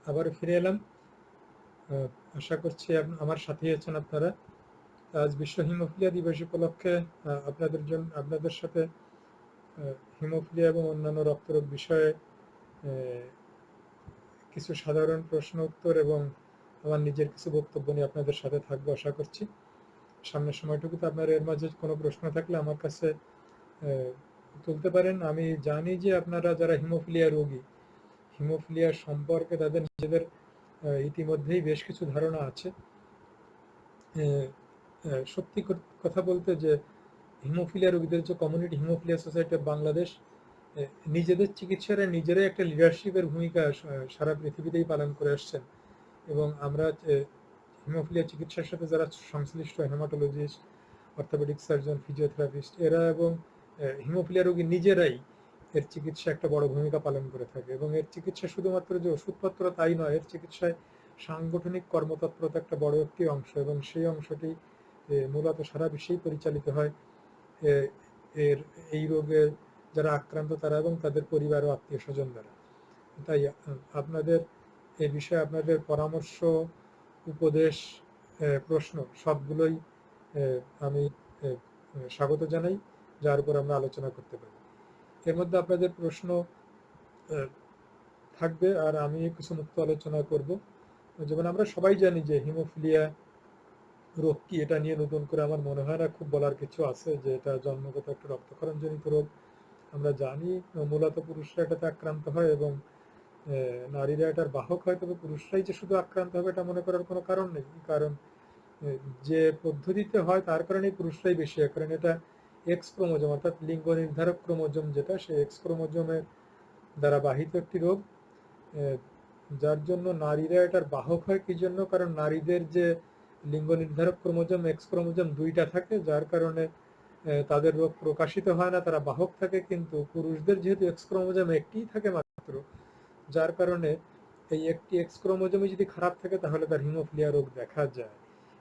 আবার ফিরে এলাম। আশা করছি আমার সাথেই আছেন আপনারা। আজ বিশ্ব হিমোফিলিয়া দিবস উপলক্ষে আপনাদের সাথে হিমোফিলিয়া এবং অন্যান্য রক্তরোগ বিষয়ে কিছু সাধারণ প্রশ্ন উত্তর এবং আমার নিজের কিছু বক্তব্য নিয়ে আপনাদের সাথে থাকবো আশা করছি। সামনের সময়টুকুতে আপনার এর মাঝে কোনো প্রশ্ন থাকলে আমার কাছে তুলতে পারেন। আমি জানি যে আপনারা যারা হিমোফিলিয়া রোগী, হিমোফিলিয়া সম্পর্কে তাদের নিজেদের ইতিমধ্যেই বেশ কিছু ধারণা আছে। সত্যি কথা বলতে যে হিমোফিলিয়া রোগীদের যে community haemophilia society of Bangladesh নিজেদের চিকিৎসারে নিজেরাই একটা লিডারশিপের ভূমিকা সারা পৃথিবীতেই পালন করে আসছেন। এবং আমরা হিমোফিলিয়া চিকিৎসার সাথে যারা সংশ্লিষ্ট হেমাটোলজিস্ট, অর্থোপেডিক সার্জন, ফিজিওথেরাপিস্ট এরা এবং হিমোফিলিয়া রোগী নিজেরাই এর চিকিৎসা একটা বড় ভূমিকা পালন করে থাকে। এবং এর চিকিৎসা শুধুমাত্র যে ওষুধপত্র তাই নয়, এর চিকিৎসায় সাংগঠনিক কর্মতৎপরতা একটা বড় একটি অংশ, এবং সেই অংশটি মূলত সারা বিশ্বেই পরিচালিত হয় এর এই রোগে যারা আক্রান্ত তারা এবং তাদের পরিবার ও আত্মীয় স্বজন দ্বারা। তাই আপনাদের এই বিষয়ে আপনাদের পরামর্শ, উপদেশ, প্রশ্ন সবগুলোই আমি স্বাগত জানাই, যার উপর আমরা আলোচনা করতে পারি। এর মধ্যে আপনাদের প্রশ্ন থাকবে আর আমি কিছু মুক্ত আলোচনা করব। যেমন আমরা সবাই জানি যে হিমোফিলিয়া রোগ কি, এটা নিয়ে নতুন করে আমার মনে হয় না খুব বলার কিছু আছে, যে এটা জন্মগত একটা রক্তক্ষরণজনিত রোগ। আমরা জানি মূলত পুরুষরা এটাতে আক্রান্ত হয় এবং নারীরা এটার বাহক হয়, তবে পুরুষরাই যে শুধু আক্রান্ত হবে এটা মনে করার কোনো কারণ নেই। কারণ যে পদ্ধতিতে হয় তার কারণেই পুরুষরাই বেশি হয়, কারণ এটা এক্স ক্রোমোজোম অর্থাৎ লিঙ্গ নির্ধারক ক্রোমোজোম যেটা, সেই এক্স ক্রোমোজোমের দ্বারা বাহিত একটি রোগ, যার জন্য নারীরা এটার বাহক হয়। কি জন্য? কারণ নারীদের যে লিঙ্গ নির্ধারক ক্রোমোজোম এক্স ক্রোমোজোম দুইটা থাকে, যার কারণে তাদের রোগ প্রকাশিত হয় না, তারা বাহক থাকে। কিন্তু পুরুষদের যেহেতু এক্স ক্রোমোজোম একটিই থাকে মাত্র, যার কারণে এই একটি এক্স ক্রোমোজোমে যদি খারাপ থাকে তাহলে তার হিমোফিলিয়া রোগ দেখা যায়।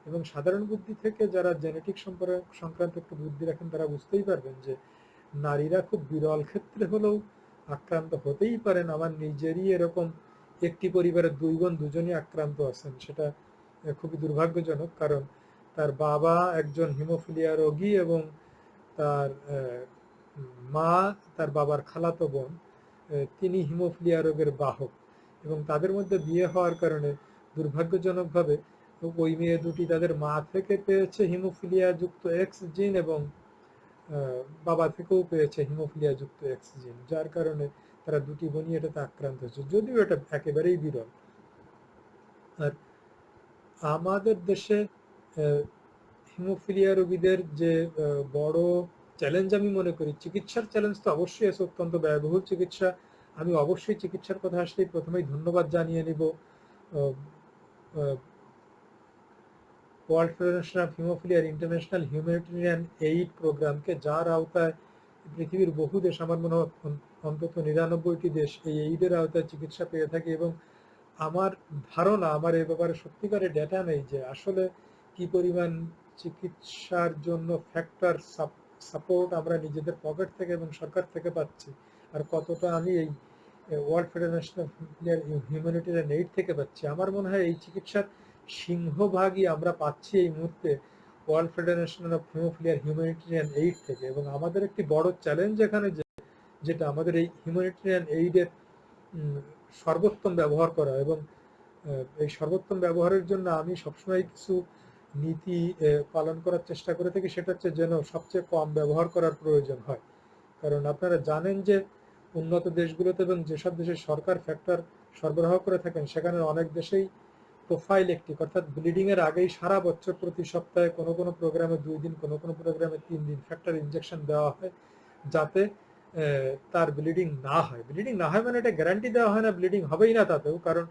এবং সাধারণ বুদ্ধি থেকে যারা জেনেটিক সংক্রান্ত একটু বুদ্ধি রাখেন তারা বুঝতেই পারবেন যে নারীরা খুব বিরল ক্ষেত্রে হলেও আক্রান্ত হতেই পারেন। আমার নিজেরই এরকম একটি পরিবারের দুই বোন দুজনই আক্রান্ত আছেন। সেটা খুবই দুর্ভাগ্যজনক, কারণ তার বাবা একজন হিমোফিলিয়া রোগী এবং তার মা, তার বাবার খালাতো বোন, তিনি হিমোফিলিয়া রোগের বাহক। এবং তাদের মধ্যে বিয়ে হওয়ার কারণে দুর্ভাগ্যজনকভাবে ওই মেয়ে দুটি তাদের মা থেকে পেয়েছে হিমোফিলিয়া যুক্ত এক্স জিন এবং বাবা থেকেও পেয়েছে হিমোফিলিয়া যুক্ত এক্স জিন, যার কারণে তারা দুটি বোনই এটাতে আক্রান্ত হয়েছে, যদিও এটা একেবারেই বিরল। আর আমাদের দেশে হিমোফিলিয়া রোগীদের যে বড় চ্যালেঞ্জ আমি মনে করি, চিকিৎসার চ্যালেঞ্জ তো অবশ্যই আছে, অত্যন্ত ব্যয়বহুল চিকিৎসা। আমি অবশ্যই চিকিৎসার কথা আসলেই প্রথমেই ধন্যবাদ জানিয়ে নিব ওয়ার্ল্ড ফেডারেশন অফ হিমোফিলিয়ার ইন্টারন্যাশনাল হিউম্যানিটেরিয়ান এইড প্রোগ্রামকে, যার আওতায় পৃথিবীর বহু দেশ, আমার মনে হয় অন্তত 99টি দেশ এই এইডের আওতায় চিকিৎসা পেয়ে থাকে। এবং আমার ধারণা, আমার এ ব্যাপারে সত্যিকারের ডেটা নেই যে আসলে কি পরিমাণ চিকিৎসার জন্য ফ্যাক্টর সাপোর্ট আমরা নিজেদের পকেট থেকে এবং সরকার থেকে পাচ্ছি, আর কতটা আমি এই world federation of humanitarian aid থেকে পাচ্ছি। আমার মনে হয় এই চিকিৎসার সিংহভাগই আমরা পাচ্ছি এই মুহূর্তে ওয়ার্ল্ড ফেডারেশন অফ হিমোফিলিয়ার হিউম্যানিটেরিয়ান এইড থেকে। এবং আমাদের একটি বড় চ্যালেঞ্জ এখানে যেটা আমাদের এই হিউম্যানিটেরিয়ান এইডের সর্বোত্তম ব্যবহার করা। এবং এই সর্বোত্তম ব্যবহারের জন্য আমি সবসময় কিছু নীতি পালন করার চেষ্টা করে থাকি, সেটা হচ্ছে যেন সবচেয়ে কম ব্যবহার করার প্রয়োজন হয়। কারণ আপনারা জানেন যে উন্নত দেশগুলোতে এবং যেসব দেশের সরকার ফ্যাক্টর সরবরাহ করে থাকেন, সেখানে অনেক দেশেই প্রোফাইলেকটিক অর্থাৎ ব্লিডিং এর আগেই সারা বছর প্রতি সপ্তাহে কোনো কোনো প্রোগ্রামে 2 দিন, কোনো কোনো প্রোগ্রামে 3 দিন ফ্যাক্টর ইনজেকশন দেওয়া হয়, যাতে তার ব্লিডিং না হয়। ব্লিডিং না হয় মানে এটা গ্যারান্টি দেওয়া হয় না ব্লিডিং হবেই না তাতেও, কারণ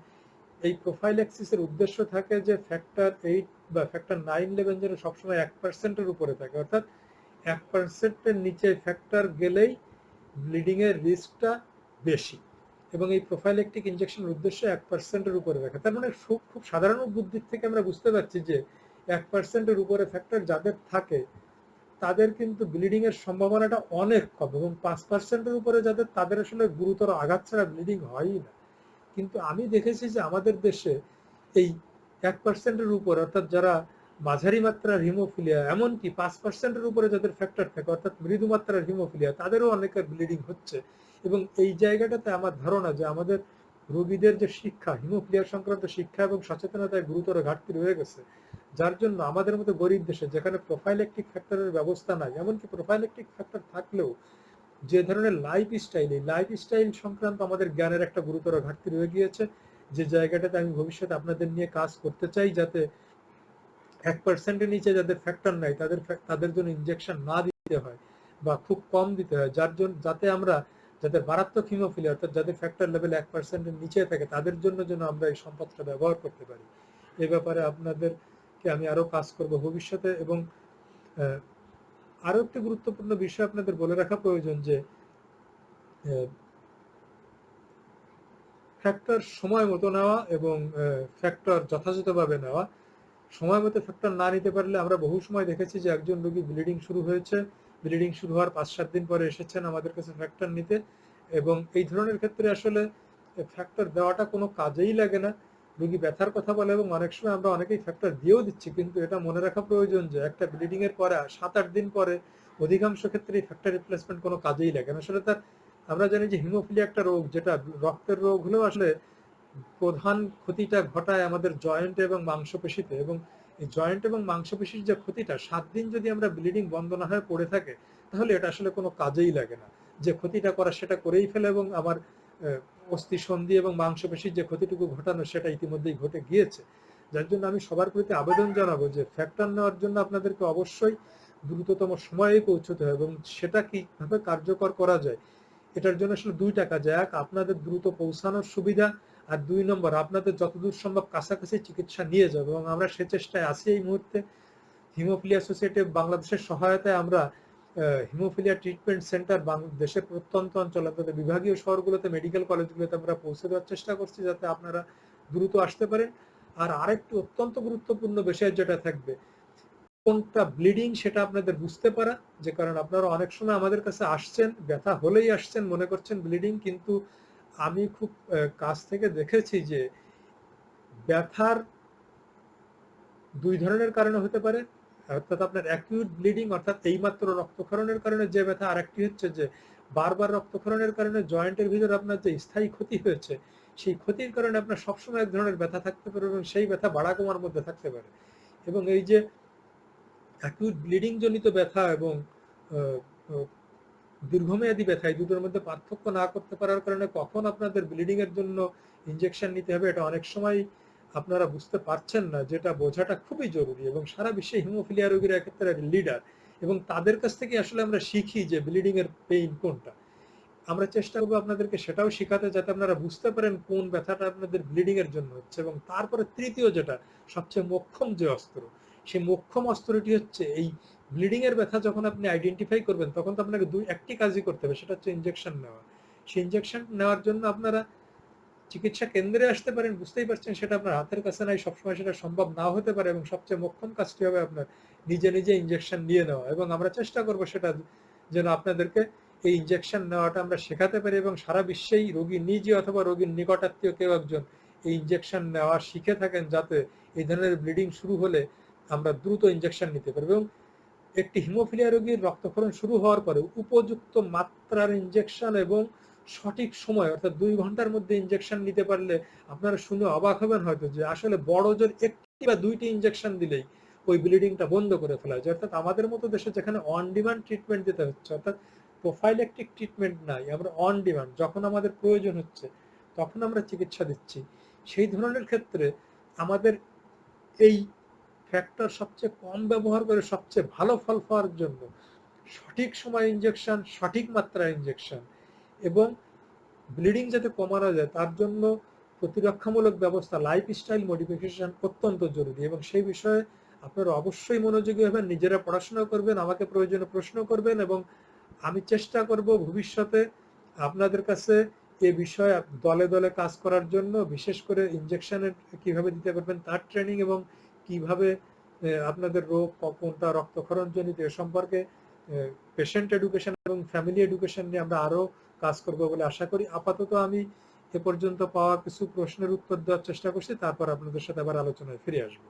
এই প্রোফাইল্যাক্সিসের উদ্দেশ্য থাকে যে ফ্যাক্টর 8 বা ফ্যাক্টর 9 লেভেল যেন সবসময় 1%-এর উপরে থাকে, অর্থাৎ 1%-এর নিচে ফ্যাক্টর গেলেই ব্লিডিং এর রিস্কটা বেশি। এবং এই প্রোফাইলেকটিক ইনজেকশনের উদ্দেশ্য 1%-এর উপরে রাখা। তার মানে খুব সাধারণ বুদ্ধির থেকে আমরা বুঝতে পারছি যে 1%-এর উপরে ফ্যাক্টর যাদের থাকে তাদের কিন্তু ব্লিডিং এর সম্ভাবনাটা অনেক কম, এবং 5%-এর উপরে যাদের, তাদের আসলে গুরুতর আঘাত ছাড়া ব্লিডিং হয়ই না। কিন্তু আমি দেখেছি যে আমাদের দেশে এই 1%-এর উপর, অর্থাৎ যারা মাঝারি মাত্রার হিমোফিলিয়া, এমনকি 5%-এর উপরে যাদের ফ্যাক্টর থাকে অর্থাৎ মৃদু মাত্রার হিমোফিলিয়া, তাদেরও অনেকের ব্লিডিং হচ্ছে। এবং এই জায়গাটাতে আমার ধারণা যে আমাদের রোগীদের যে শিক্ষা, হিমোফিলিয়া সংক্রান্ত শিক্ষা এবং সচেতনতায় গুরুতর ঘাটতি রয়ে গেছে, যার জন্য আমাদের মতো গরিব দেশে যেখানে প্রোফাইলেকটিক ফ্যাক্টরের ব্যবস্থা নাই, এমনকি প্রোফাইলেকটিক ফ্যাক্টর থাকলেও যে ধরনের লাইফস্টাইল, এই লাইফস্টাইল সংক্রান্ত আমাদের জ্ঞানের একটা গুরুতর ঘাটতি রয়ে গিয়েছে, যে জায়গাটাতে আমি ভবিষ্যতে আপনাদের নিয়ে কাজ করতে চাই, যাতে 1%-এর নিচে যাদের ফ্যাক্টর নাই তাদের জন্য ইনজেকশন না দিতে হয় বা খুব কম দিতে হয়, যার জন্য যাতে আমরা যাদের মারাত্মক হিমোফিলিয়া অর্থাৎ যাদের ফ্যাক্টর লেভেল 1%-এর নিচে থাকে তাদের জন্য যেন আমরা এই সম্পদটা ব্যবহার করতে পারি। এ ব্যাপারে আপনাদেরকে আমি আরো কাজ করব ভবিষ্যতে। এবং আরো একটি গুরুত্বপূর্ণ বিষয় আপনাদের বলে রাখা প্রয়োজন যে ফ্যাক্টর সময় মতো নেওয়া এবং ফ্যাক্টর যথাযথভাবে নেওয়া। সময় মতো ফ্যাক্টর না নিতে পারলে আমরা বহু সময় দেখেছি যে একজন রোগী ব্লিডিং শুরু হয়েছে, ব্লিডিং শুরু হওয়ার 5-7 দিন পরে এসেছেন আমাদের কাছে ফ্যাক্টর নিতে, এবং এই ধরনের ক্ষেত্রে আসলে ফ্যাক্টর দেওয়াটা কোনো কাজেই লাগে না। রোগী ব্যথার কথা বলে এবং অনেক সময় আমরা অনেকেই ফ্যাক্টর দিয়েও দিচ্ছি, কিন্তু এটা মনে রাখা প্রয়োজন যে একটা ব্লিডিং এর পরে 7-8 দিন পরে অধিকাংশ ক্ষেত্রে ফ্যাক্টর রিপ্লেসমেন্ট কোনো কাজেই লাগে না। আসলে তার আমরা জানি যে হিমোফিলিয়া একটা রোগ, যেটা রক্তের রোগ হলেও আসলে প্রধান ক্ষতিটা ঘটায় আমাদের জয়েন্ট এবং মাংসপেশিতে, এবং এই জয়েন্ট এবং মাংসপেশির যে ক্ষতিটা 7 দিন যদি আমরা ব্লিডিং বন্ধ না হয়ে পড়ে থাকে, তাহলে এটা আসলে কোনো কাজেই লাগে না। যে ক্ষতিটা করা সেটা করেই ফেলে, এবং আমার অস্থি সন্ধি এবং মাংসপেশির যে ক্ষতিটুকু ঘটানো সেটা ইতিমধ্যেই ঘটে গিয়েছে। যার জন্য আমি সবার প্রতি আবেদন জানাবো যে ফ্যাক্টর নেওয়ার জন্য আপনাদেরকে অবশ্যই দ্রুততম সময়ে পৌঁছতে হবে, এবং সেটা কিভাবে কার্যকর করা যায় এটার জন্য আসলে 2টা কাজ। এক, আপনাদের দ্রুত পৌঁছানোর সুবিধা, আর 2 নম্বর আপনাদের যতদূর সম্ভব কাছাকাছি চিকিৎসা নিয়ে যাবে, এবং আমরা সে চেষ্টায় আছি। এই মুহূর্তে হিমোফিলিয়া সোসাইটি বাংলাদেশের সহায়তায় আমরা হিমোফিলিয়া ট্রিটমেন্ট সেন্টার দেশের প্রত্যন্ত অঞ্চল অর্থাৎ বিভাগীয় শহরগুলোতে, মেডিকেল কলেজগুলোতে আমরা পৌঁছে দেওয়ার চেষ্টা করছি যাতে আপনারা দ্রুত আসতে পারেন। আর আরেকটি অত্যন্ত গুরুত্বপূর্ণ বিষয় যেটা থাকবে, কোনটা ব্লিডিং সেটা আপনাদের বুঝতে পারা। যে কারণ আপনারা অনেক সময় আমাদের কাছে আসছেন, ব্যথা হলেই আসছেন, মনে করছেন ব্লিডিং, কিন্তু আমি খুব কাছ থেকে দেখেছি যে ব্যথার 2 ধরনের কারণে হতে পারে। অর্থাৎ আপনার অ্যাকিউট ব্লিডিং অর্থাৎ এইমাত্র রক্তক্ষরণের কারণে যে ব্যথা, আরেকটি হচ্ছে যে বারবার রক্তক্ষরণের কারণে জয়েন্টের ভিতরে আপনার যে স্থায়ী ক্ষতি হয়েছে, সেই ক্ষতির কারণে আপনার সবসময় এক ধরনের ব্যথা থাকতে পারে এবং সেই ব্যথা বাড়া কমার মধ্যে থাকতে পারে। এবং এই যে অ্যাকিউট ব্লিডিং জনিত ব্যথা এবং দীর্ঘমেয়াদী ব্যথা, এই দুটোর মধ্যে পার্থক্য না করতে পারার কারণে কখন আপনাদের ব্লিডিং এর জন্য ইনজেকশন নিতে হবে এটা অনেক সময় আপনারা বুঝতে পারছেন না, যেটা বোঝাটা খুবই জরুরি। এবং সারা বিশ্বে হিমোফিলিয়া রোগীরা এক্ষেত্রে লিডার, এবং তাদের কাছ থেকে আসলে আমরা শিখি যে ব্লিডিং এর পেইন কোনটা। আমরা চেষ্টা করবো আপনাদেরকে সেটাও শেখাতে, যাতে আপনারা বুঝতে পারেন কোন ব্যথাটা আপনাদের ব্লিডিং এর জন্য হচ্ছে। এবং তারপরে তৃতীয় যেটা সবচেয়ে মোক্ষম যে অস্ত্র, সেই মোক্ষম অস্ত্রটি হচ্ছে এই ব্লিডিং এর ব্যথা যখন আপনি আইডেন্টিফাই করবেন, তখন তো আপনাকে একটি কাজই করতে হবে, সেটা হচ্ছে ইনজেকশন নেওয়া। সেই ইনজেকশন নেওয়ার জন্য আপনারা চিকিৎসা কেন্দ্রে আসতে পারেন, বুঝতেই পারছেন সেটা আপনার হাতের কাছে নাই, সবসময় সেটা সম্ভব নাও হতে পারে, এবং সবচেয়ে মোক্ষম কাজটি হবে আপনার নিজে নিজে ইনজেকশন নিয়ে নেওয়া। এবং আমরা চেষ্টা করবো সেটা যেন আপনাদেরকে এই ইনজেকশন নেওয়াটা আমরা শেখাতে পারি, এবং সারা বিশ্বেই রোগী নিজে অথবা রোগীর নিকটাত্মীয় কেউ একজন এই ইনজেকশন নেওয়া শিখে থাকেন, যাতে এই ধরনের ব্লিডিং শুরু হলে আমরা দ্রুত ইনজেকশন নিতে পারি। এবং একটি হিমোফিলিয়া রোগীর রক্তক্ষরণ শুরু হওয়ার পরে উপযুক্ত মাত্রার ইনজেকশন এবং সঠিক সময় অর্থাৎ 2 ঘন্টার মধ্যে ইনজেকশন নিতে পারলে আপনারা শুনে অবাক হবেন হয়তো যে আসলে বড় জোর একটি বা 2টি ইনজেকশন দিলেই ওই ব্লিডিংটা বন্ধ করে ফেলা যায়। অর্থাৎ আমাদের মতো দেশে যেখানে অন ডিমান্ড ট্রিটমেন্ট দিতে হচ্ছে, অর্থাৎ প্রোফাইলেকটিক ট্রিটমেন্ট নাই, আমরা অন ডিমান্ড যখন আমাদের প্রয়োজন হচ্ছে তখন আমরা চিকিৎসা দিচ্ছি, সেই ধরনের ক্ষেত্রে আমাদের এই ফ্যাক্টর সবচেয়ে কম ব্যবহার করে সবচেয়ে ভালো ফল পাওয়ার জন্য সঠিক সময় ইনজেকশন, সঠিক মাত্রায় ইনজেকশন, এবং ব্লিডিং যাতে কমানো যায় তার জন্য প্রতিরক্ষামূলক ব্যবস্থা, লাইফস্টাইল মডিফিকেশন অত্যন্ত জরুরি। এবং সেই বিষয়ে আপনারা অবশ্যই মনোযোগী হবেন, নিজেরা পড়াশোনা করবেন, আমাকে প্রয়োজনে প্রশ্ন করবেন, এবং আমি চেষ্টা করব ভবিষ্যতে আপনাদের কাছে এ বিষয়ে দলে দলে কাজ করার জন্য, বিশেষ করে ইনজেকশনের কিভাবে দিতে পারবেন তার ট্রেনিং, এবং কিভাবে আপনাদের রোগ কোনটা রক্তক্ষরণ জনিত এ সম্পর্কে পেশেন্ট এডুকেশন এবং ফ্যামিলি এডুকেশন নিয়ে আমরা আরো কাজ করব বলে আশা করি। আপাতত আমি এ পর্যন্ত পাওয়া কিছু প্রশ্নের উত্তর দেওয়ার চেষ্টা করছি, তারপর আপনাদের সাথে আবার আলোচনায় ফিরে আসবো।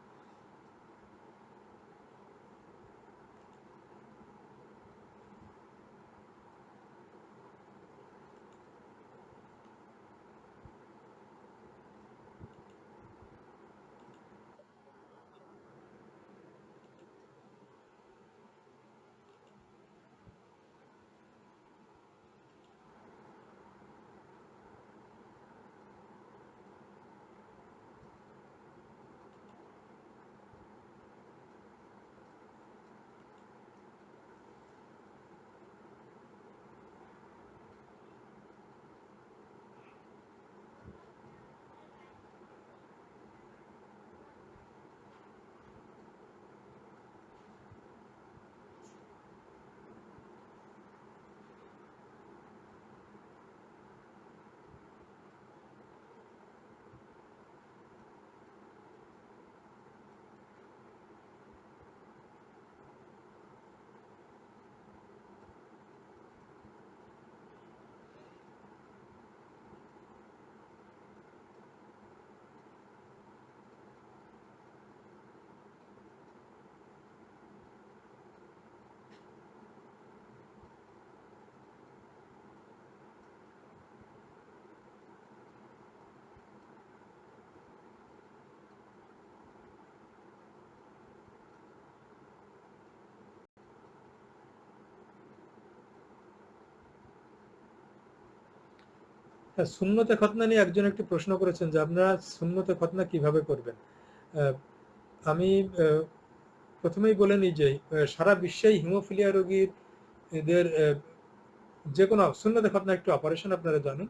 হ্যাঁ, সুন্নতে খতনা নিয়ে একজন একটি প্রশ্ন করেছেন যে আপনারা সুন্নতে খতনা কিভাবে করবেন। আমি প্রথমেই বলে নিই যে সারা বিশ্বেই হিমোফিলিয়া রোগীর এদের যে কোনো সুন্নতে খতনা একটু অপারেশন, আপনারা জানেন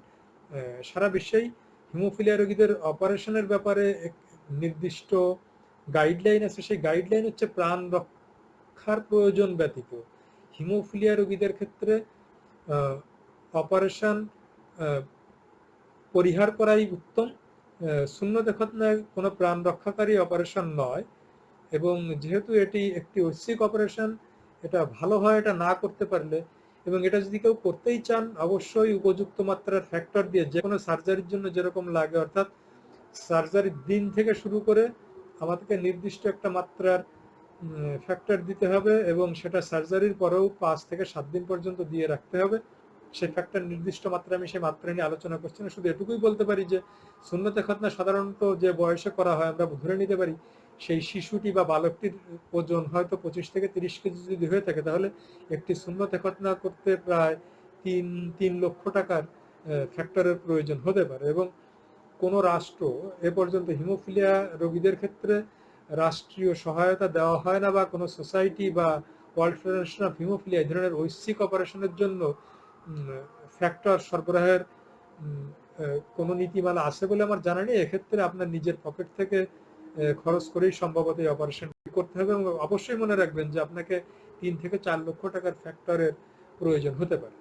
সারা বিশ্বেই হিমোফিলিয়া রোগীদের অপারেশনের ব্যাপারে এক নির্দিষ্ট গাইডলাইন আছে। সেই গাইডলাইন হচ্ছে প্রাণ রক্ষার প্রয়োজন ব্যতীত হিমোফিলিয়া রোগীদের ক্ষেত্রে অপারেশন পরিহার করাই উত্তম। সুন্নতে খতনা কোনো প্রাণ রক্ষাকারী অপারেশন নয়, এবং যেহেতু এটি একটি ঐচ্ছিক অপারেশন, এটা ভালো হয় এটা না করতে পারলে, এবং এটা যদি কেউ করতেই চান অবশ্যই উপযুক্ত মাত্রার ফ্যাক্টর দিয়ে, যে কোনো সার্জারির জন্য যেরকম লাগে, অর্থাৎ সার্জারির দিন থেকে শুরু করে আমাদেরকে নির্দিষ্ট একটা মাত্রার ফ্যাক্টর দিতে হবে, এবং সেটা সার্জারির পরেও 5 থেকে 7 দিন পর্যন্ত দিয়ে রাখতে হবে। সেই ফ্যাক্টর নির্দিষ্ট মাত্রা, আমি সেই মাত্রা নিয়ে আলোচনা করছি না, শুধু এটুকুই বলতে পারি যে সুন্নতে খতনা সাধারণত যে বয়সে করা হয় আমরা ধরে নিতে পারি সেই শিশুটি বা বালকটির ওজন হয়তো 25 থেকে 30 কেজি যদি হয়ে থাকে, তাহলে একটি সুন্নতে খতনা করতে প্রায় 3 লক্ষ টাকার ফ্যাক্টরের প্রয়োজন হতে পারে। এবং কোনো রাষ্ট্র এ পর্যন্ত হিমোফিলিয়া রোগীদের ক্ষেত্রে রাষ্ট্রীয় সহায়তা দেওয়া হয় না, বা কোনো সোসাইটি বা ওয়ার্ল্ড ফেডারেশন অফ হিমোফিলিয়া এই ধরনের ঐচ্ছিক অপারেশনের জন্য ফ্যাক্টর সরবরাহের কোনো নীতিমালা আছে বলে আমার জানা নেই। এক্ষেত্রে আপনার নিজের পকেট থেকে খরচ করেই সম্ভবত এই অপারেশন করতে হবে, এবং অবশ্যই মনে রাখবেন যে আপনাকে 3 থেকে 4 লক্ষ টাকার ফ্যাক্টরের প্রয়োজন হতে পারে।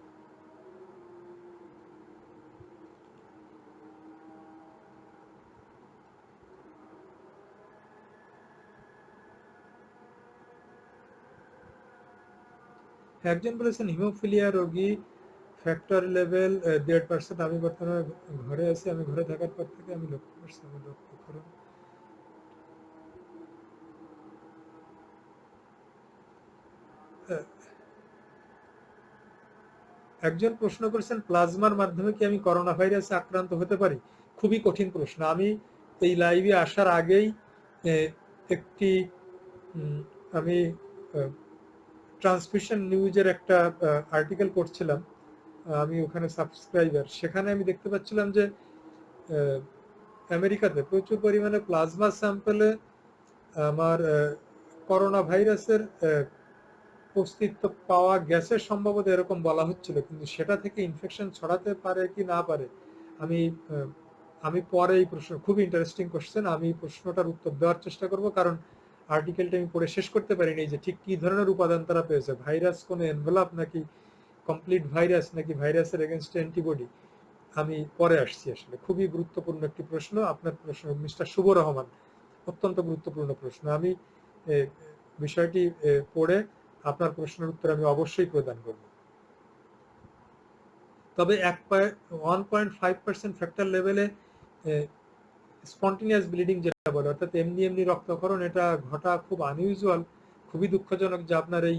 একজন বলেছেন হিমোফিলিয়া রোগী ফ্যাক্টর লেভেল 1.5%। আমি বর্তমানে ঘরে আছি, আমি ঘরে থাকার পর থেকে আমি লক্ষ্য করছি আমার রক্তক্ষরণ। একজন প্রশ্ন করেছেন প্লাজমার মাধ্যমে কি আমি করোনা ভাইরাসে আক্রান্ত হতে পারি। খুবই কঠিন প্রশ্ন। আমি এই লাইভে আসার আগেই একটি আমি ট্রান্সমিশন নিউজের একটা আর্টিকেল পড়ছিলাম, আমি ওখানে সাবস্ক্রাইবার, সেখানে আমি দেখতে পাচ্ছিলাম যে আমেরিকাতে প্রচুর পরিমাণে প্লাজমা স্যাম্পলে আমার করোনা ভাইরাসের অস্তিত্ব পাওয়া গেছে, সম্ভবত এরকম বলা হচ্ছিল, কিন্তু সেটা থেকে ইনফেকশন ছড়াতে পারে কি না পারে আমি আমি পরে এই প্রশ্ন, খুব ইন্টারেস্টিং কোশ্চেন, আমি প্রশ্নটার উত্তর দেওয়ার চেষ্টা করব, কারণ আর্টিকেলটা আমি পড়ে শেষ করতে পারিনি যে ঠিক কি ধরনের উপাদান তারা পেয়েছে, ভাইরাস কোনো এনভেলপ নাকি কমপ্লিট ভাইরাস নাকি ভাইরাসের এগেনস্ট অ্যান্টিবডি। আমি পরে আসছি, আসলে খুবই গুরুত্বপূর্ণ একটি প্রশ্ন আপনার প্রশ্ন, মিস্টার শুভ রহমান, অত্যন্ত গুরুত্বপূর্ণ প্রশ্ন। আমি বিষয়টি পড়ে আপনার প্রশ্নের উত্তর আমি অবশ্যই প্রদান করব। তবে 1.5% ফ্যাক্টর লেভেলে স্পন্টেনিয়াস ব্লিডিং যেটা বলে, অর্থাৎ এমনি এমনি রক্তক্ষরণ, এটা ঘটা খুব আনইউজুয়াল, খুবই দুঃখজনক যে আপনার এই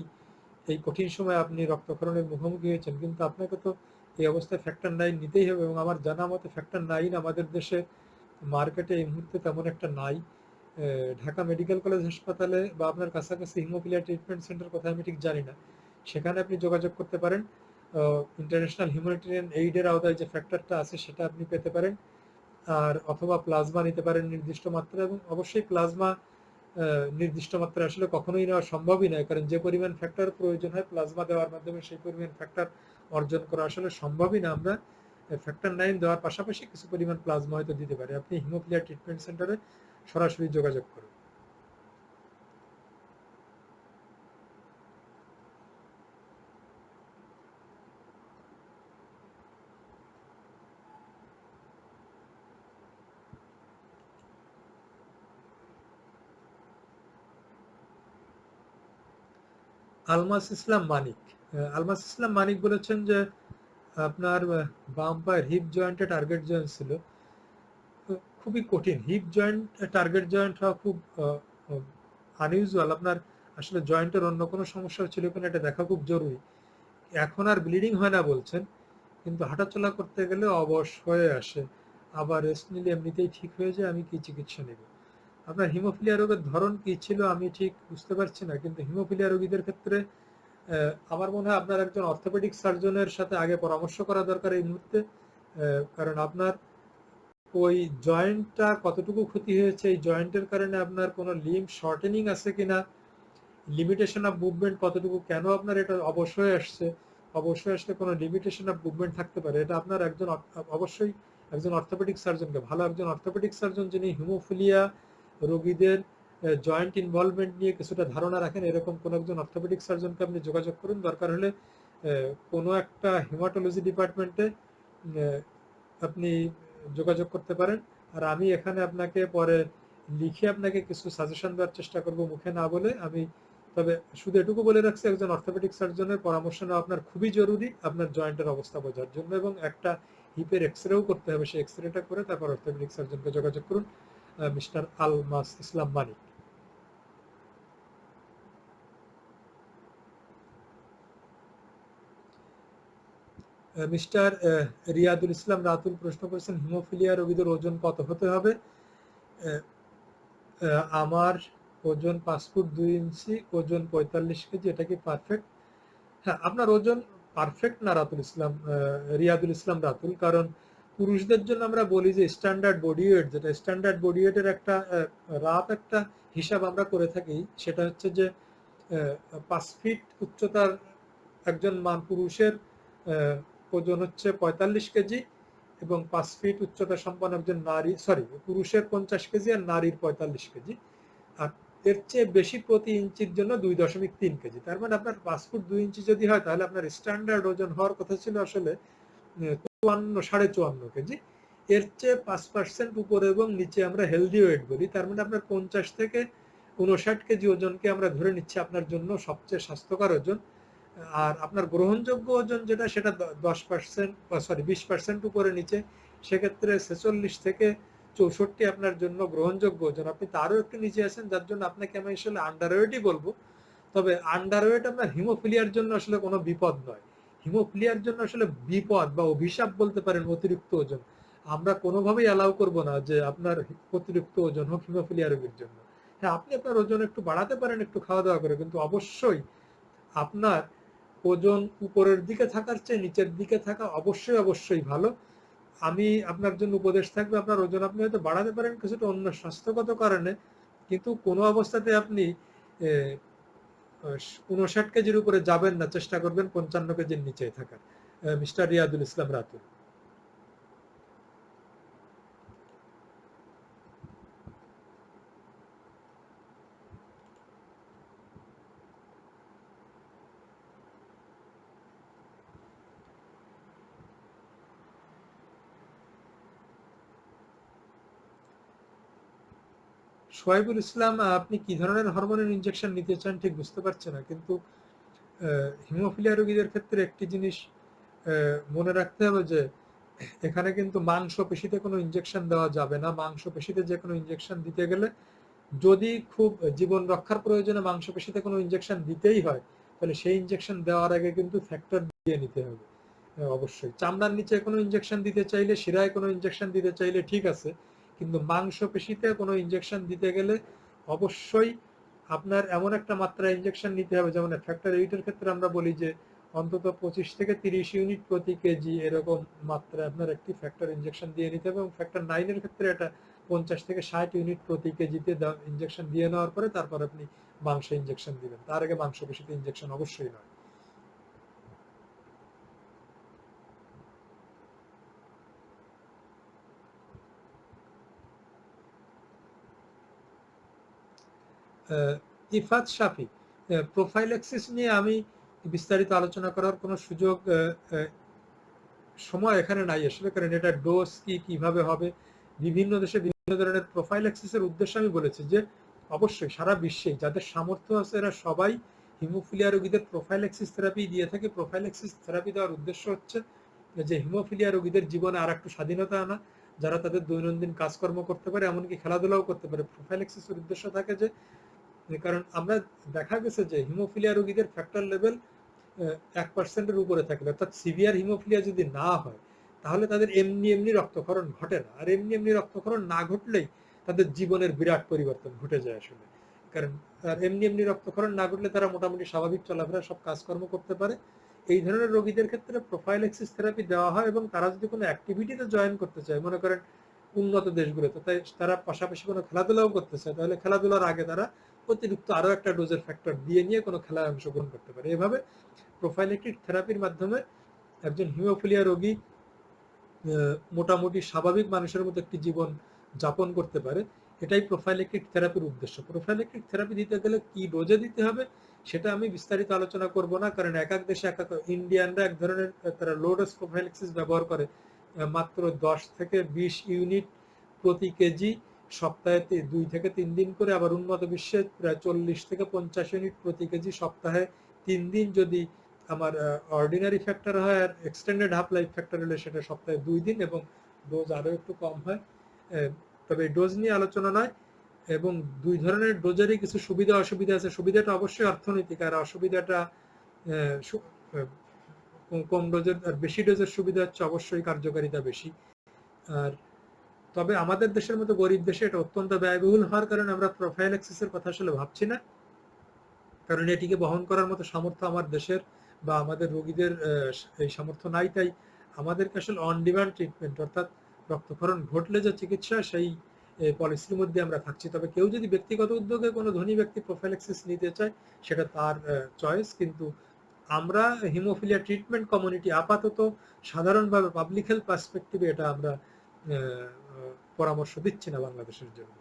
এই কঠিন সময় আপনি রক্তক্ষরণের মুখোমুখি হয়েছেন। কিন্তু আপনাকে তো এই অবস্থায় ফ্যাক্টর 9 নিতেই হবে, এবং আমার জানা মতে ফ্যাক্টর 9 আমাদের দেশে মার্কেটে এই মুহূর্তে তেমন একটা নাই। ঢাকা মেডিকেল কলেজ হাসপাতালে বা আপনার কাছাকাছি হিমোফিলিয়া ট্রিটমেন্ট সেন্টার কোথায় আমি ঠিক জানি না, সেখানে আপনি যোগাযোগ করতে পারেন। ইন্টারন্যাশনাল হিউম্যানিটেরিয়ান এইডের আওতায় যে ফ্যাক্টরটা আছে সেটা আপনি পেতে পারেন, আর অথবা প্লাজমা নিতে পারেন নির্দিষ্ট মাত্রা। এবং অবশ্যই প্লাজমা নির্দিষ্ট মাত্রা আসলে কখনোই নেওয়া সম্ভবই নয়, কারণ যে পরিমাণ ফ্যাক্টর প্রয়োজন হয় প্লাজমা দেওয়ার মাধ্যমে সেই পরিমাণ ফ্যাক্টর অর্জন করা আসলে সম্ভবই না। আমরা ফ্যাক্টর 9 দেওয়ার পাশাপাশি কিছু পরিমাণ প্লাজমা হয়তো দিতে পারি। আপনি হিমোফিলিয়া ট্রিটমেন্ট সেন্টারে সরাসরি যোগাযোগ করুন। আলমাস ইসলাম মানিক, আলমাস ইসলাম মানিক বলেছেন যে আপনার বাম পায়ের হিপ জয়েন্টে টার্গেট জয়েন্ট ছিল। খুবই কঠিন হিপ জয়েন্ট টার্গেট জয়েন্ট হওয়া খুব আনইউজুয়াল। আপনার আসলে জয়েন্টের অন্য কোনো সমস্যা ছিল কিনা এটা দেখা খুব জরুরি। এখন আর ব্লিডিং হয় না বলছেন, কিন্তু হাঁটাচলা করতে গেলে অবশ হয়ে আসে, আবার রেস্ট নিলে এমনিতেই ঠিক হয়ে যায়। আমি কি চিকিৎসা নেব? আপনার হিমোফিলিয়া রোগের ধরন কি ছিল আমি ঠিক বুঝতে পারছি না, কিন্তু হিমোফিলিয়া রোগীদের ক্ষেত্রে আমার মনে হয় আপনার একজন অর্থোপেডিক সার্জনের সাথে আগে পরামর্শ করা দরকার এই মুহূর্তে। কারণ আপনার ওই জয়েন্টটা কতটুকু ক্ষতি হয়েছে, এই জয়েন্টের কারণে আপনার কোনো লিম্ব শর্টেনিং আছে কিনা, লিমিটেশন অফ মুভমেন্ট কতটুকু, কেন আপনার এটা অবশ্যই আসছে, অবশ্যই আসলে কোনো লিমিটেশন অফ মুভমেন্ট থাকতে পারে। এটা আপনার একজন অবশ্যই একজন অর্থোপেডিক সার্জনকে, ভালো একজন অর্থোপেডিক সার্জন যিনি হিমোফিলিয়া রোগীদের জয়েন্ট ইনভলভমেন্ট নিয়ে কিছুটা ধারণা রাখেন, এরকম কোনো একজন অর্থোপেডিক সার্জনকে আপনি যোগাযোগ করুন। দরকার হলে কোনো একটা হেমাটোলজি ডিপার্টমেন্টে আপনি যোগাযোগ করতে পারেন। আর আমি এখানে আপনাকে পরে লিখে আপনাকে কিছু সাজেশন দেওয়ার চেষ্টা করব, মুখে না বলে। আমি তবে শুধু এটুকু বলে রাখছি, একজন অর্থোপেডিক সার্জনের পরামর্শ নেওয়া আপনার খুবই জরুরি আপনার জয়েন্টের অবস্থা বোঝার জন্য, এবং একটা হিপের এক্সরেও করতে হবে, সেই এক্সরেটা করে তারপর অর্থোপেডিক সার্জনকে যোগাযোগ করুন। মিস্টার আলমাস ইসলাম মানিক। মিস্টার রিয়াদুল ইসলাম রাতুল প্রশ্ন করেছেন, হিমোফিলিয়া রোগীদের ওজন কত হতে হবে? আমার ওজন 5 ফুট 2 ইঞ্চি, ওজন 45 কেজি, এটা কি পারফেক্ট? হ্যাঁ, আপনার ওজন পারফেক্ট না রাতুল ইসলাম, রিয়াদুল ইসলাম রাতুল, কারণ পুরুষদের জন্য আমরা বলি যে স্ট্যান্ডার্ড বডি ওয়েট, যেটা স্ট্যান্ডার্ড বডি ওয়েটের একটা রাফ একটা হিসাব আমরা করে থাকি, সেটা হচ্ছে যে 5 ফিট উচ্চতার একজন পুরুষের ওজন হচ্ছে 45 কেজি, এবং 5 ফিট উচ্চতা সম্পন্ন একজন নারী, সরি, পুরুষের 50 কেজি আর নারীর 45 কেজি। আর এর চেয়ে বেশি প্রতি ইঞ্চির জন্য 2.3 কেজি। তার মানে আপনার 5 ফুট 2 ইঞ্চি যদি হয়, তাহলে আপনার স্ট্যান্ডার্ড ওজন হওয়ার কথা ছিল আসলে 54 সাড়ে 54 কেজি। এর চেয়ে 5% উপরে এবং নিচে আমরা হেলদি ওয়েট বলি। তার মানে আপনার 50 থেকে 59 কেজি ওজনকে আমরা ধরে নিচ্ছি আপনার জন্য সবচেয়ে স্বাস্থ্যকর ওজন। আর আপনার গ্রহণযোগ্য ওজন যেটা, সেটা 10%, সরি 20% উপরে নিচে, সেক্ষেত্রে 46 থেকে 64 আপনার জন্য গ্রহণযোগ্য ওজন। আপনি তারও একটু নিচে আছেন, যার জন্য আপনাকে আমি আসলে আন্ডারওয়েটই বলবো। তবে আন্ডারওয়েট আপনার হিমোফিলিয়ার জন্য আসলে কোনো বিপদ নয়। হিমোফিলিয়ার জন্য আসলে বিপদ বা অভিশাপ বলতে পারেন অতিরিক্ত ওজন। আমরা কোনোভাবেই অ্যালাউ করব না যে আপনার অতিরিক্ত ওজন হোক হিমোফিলিয়া রোগীর জন্য। হ্যাঁ, আপনি আপনার ওজন একটু বাড়াতে পারেন একটু খাওয়া দাওয়া করে, কিন্তু অবশ্যই আপনার ওজন উপরের দিকে থাকার চেয়ে নিচের দিকে থাকা অবশ্যই অবশ্যই ভালো। আমি আপনার জন্য উপদেশ থাকবে, আপনার ওজন আপনি হয়তো বাড়াতে পারেন কিছুটা অন্য স্বাস্থ্যগত কারণে, কিন্তু কোনো অবস্থাতে আপনি 59 কেজির উপরে যাবেন না, চেষ্টা করবেন 55 কেজির নিচে থাকার। মিস্টার রিয়াদুল ইসলাম রাতুল। সোহাইবুল ইসলাম, আপনি কি ধরনের হরমোনের ইনজেকশন নিতে চান ঠিক বুঝতে পারছেন না, কিন্তু হিমোফিলিয়া রোগীদের ক্ষেত্রে একটি জিনিস মনে রাখতে হবে যে এখানে কিন্তু মাংসপেশিতে কোনো ইনজেকশন দেওয়া যাবে না। মাংসপেশিতে যে কোনো ইনজেকশন দিতে গেলে যদি খুব জীবন রক্ষার প্রয়োজনে মাংসপেশিতে কোনো ইনজেকশন দিতেই হয়, তাহলে সেই ইনজেকশন দেওয়ার আগে কিন্তু ফ্যাক্টর দিয়ে নিতে হবে। অবশ্যই চামড়ার নিচে কোনো ইনজেকশন দিতে চাইলে, শিরায় কোনো ইনজেকশন দিতে চাইলে ঠিক আছে, কিন্তু মাংসপেশিতে কোনো ইনজেকশন দিতে গেলে অবশ্যই আপনার এমন একটা মাত্রা ইনজেকশন নিতে হবে, যেমন ফ্যাক্টর 8 এর ক্ষেত্রে আমরা বলি যে অন্তত 25 থেকে 30 ইউনিট প্রতি কেজি এরকম মাত্রায় আপনার একটি ফ্যাক্টর ইনজেকশন দিয়ে নিতে হবে, এবং ফ্যাক্টর 9 এর ক্ষেত্রে এটা 50 থেকে 60 ইউনিট প্রতি কেজিতে ইনজেকশন দিয়ে নেওয়ার পরে তারপর আপনি মাংস ইনজেকশন দিবেন, তার আগে মাংসপেশিতে ইনজেকশন অবশ্যই নয়। ইফাত শাফি, প্রোফাইল্যাক্সিস নিয়ে আমি বিস্তারিত আলোচনা করার কোনো সুযোগ সময় এখানে নাই আসলে, কারণ এটা ডোজ কি কিভাবে হবে, বিভিন্ন দেশে বিভিন্ন ধরনের প্রোফাইল্যাক্সিসের উদ্দেশ্য আমি বলেছি যে অবশ্যই সারা বিশ্বে যাদের সামর্থ্য আছে এরা সবাই হিমোফিলিয়া রোগীদের প্রোফাইল্যাক্সিস থেরাপি দিয়ে থাকে। প্রোফাইল্যাক্সিস থেরাপি দেওয়ার উদ্দেশ্য হচ্ছে যে হিমোফিলিয়া রোগীদের জীবনে আর একটু স্বাধীনতা আনা, যারা তাদের দৈনন্দিন কাজকর্ম করতে পারে, এমনকি খেলাধুলাও করতে পারে। প্রোফাইল্যাক্সিসের উদ্দেশ্য থাকে যে, কারণ আমরা দেখা গেছে যে হিমোফিলিয়া রোগীদের ফ্যাক্টর লেভেল 1%-এর উপরে থাকলে, অর্থাৎ সিভিয়ার হিমোফিলিয়া যদি না হয় তাহলে তাদের এমনি এমনি রক্তক্ষরণ ঘটে না, আর এমনি এমনি রক্তক্ষরণ না ঘটলেই তাদের জীবনের বিরাট পরিবর্তন ঘটে যায় আসলে। কারণ আর এমনি এমনি রক্তক্ষরণ না ঘটলে তারা মোটামুটি স্বাভাবিক চলাফেরা সব কাজকর্ম করতে পারে। এই ধরনের রোগীদের ক্ষেত্রে প্রোফাইল্যাক্সিস থেরাপি দেওয়া হয়, এবং তারা যদি কোনো অ্যাক্টিভিটিতে জয়েন করতে চায়, মনে করেন উন্নত দেশগুলোতে তাই তারা পাশাপাশি কোনো খেলাধুলাও করতে চায়, তাহলে খেলাধুলার আগে তারা অতিরিক্ত আরো একটা ডোজের ফ্যাক্টর দিয়ে নিয়ে কোনো খেলায় অংশগ্রহণ করতে পারে। এভাবে প্রোফাইলেটিক থেরাপির মাধ্যমে একজন হিমোফিলিয়া রোগী মোটামুটি স্বাভাবিক মানুষের মতো একটি জীবন যাপন করতে পারে। এটাই প্রোফাইলেটিক থেরাপির উদ্দেশ্য। প্রোফাইলেটিক থেরাপি দিতে গেলে কি ডোজে দিতে হবে সেটা আমি বিস্তারিত আলোচনা করব না, কারণ এক এক দেশে এক এক, ইন্ডিয়ানরা এক ধরনের তারা লো ডোজ প্রোফাইলেক্সিস ব্যবহার করে, মাত্র 10 থেকে 20 ইউনিট প্রতি কেজি সপ্তাহে 2 থেকে 3 দিন করে। আবার উন্নত বিশ্বে প্রায় 40 থেকে 50 ইউনিট প্রতি কেজি সপ্তাহে 3 দিন যদি আমার অর্ডিনারি ফ্যাক্টর হয়, আর এক্সটেন্ডেড হাফ লাইফ ফ্যাক্টর হলে সেটা সপ্তাহে 2 দিন, এবং ডোজ আরও একটু কম হয়। তবে ডোজ নিয়ে আলোচনা নয়, এবং দুই ধরনের ডোজেরই কিছু সুবিধা অসুবিধা আছে। সুবিধাটা অবশ্যই অর্থনৈতিক, আর অসুবিধাটা কম ডোজের আর বেশি ডোজের সুবিধা হচ্ছে অবশ্যই কার্যকারিতা বেশি। আর তবে আমাদের দেশের মতো গরিব দেশে এটা অত্যন্ত ব্যয়বহুল হওয়ার কারণে আমরা প্রোফাইল্যাক্সিসের কথা আসলে ভাবছি না, কারণ এটিকে বহন করার মতো সামর্থ্য আমার দেশের বা আমাদের রোগীদের এই সামর্থ্য নাই। তাই আমাদেরকে আসলে অন ডিমান্ড ট্রিটমেন্ট, অর্থাৎ রক্তক্ষরণ ঘটলে যে চিকিৎসা, সেই পলিসির মধ্যে আমরা থাকছি। তবে কেউ যদি ব্যক্তিগত উদ্যোগে কোনো ধনী ব্যক্তি প্রোফাইল্যাক্সিস নিতে চায় সেটা তার চয়েস, কিন্তু আমরা হিমোফিলিয়া ট্রিটমেন্ট কমিউনিটি আপাতত সাধারণভাবে পাবলিক হেলথ পার্সপেক্টিভে এটা আমরা পরামর্শ দিচ্ছি না বাংলাদেশের জন্য।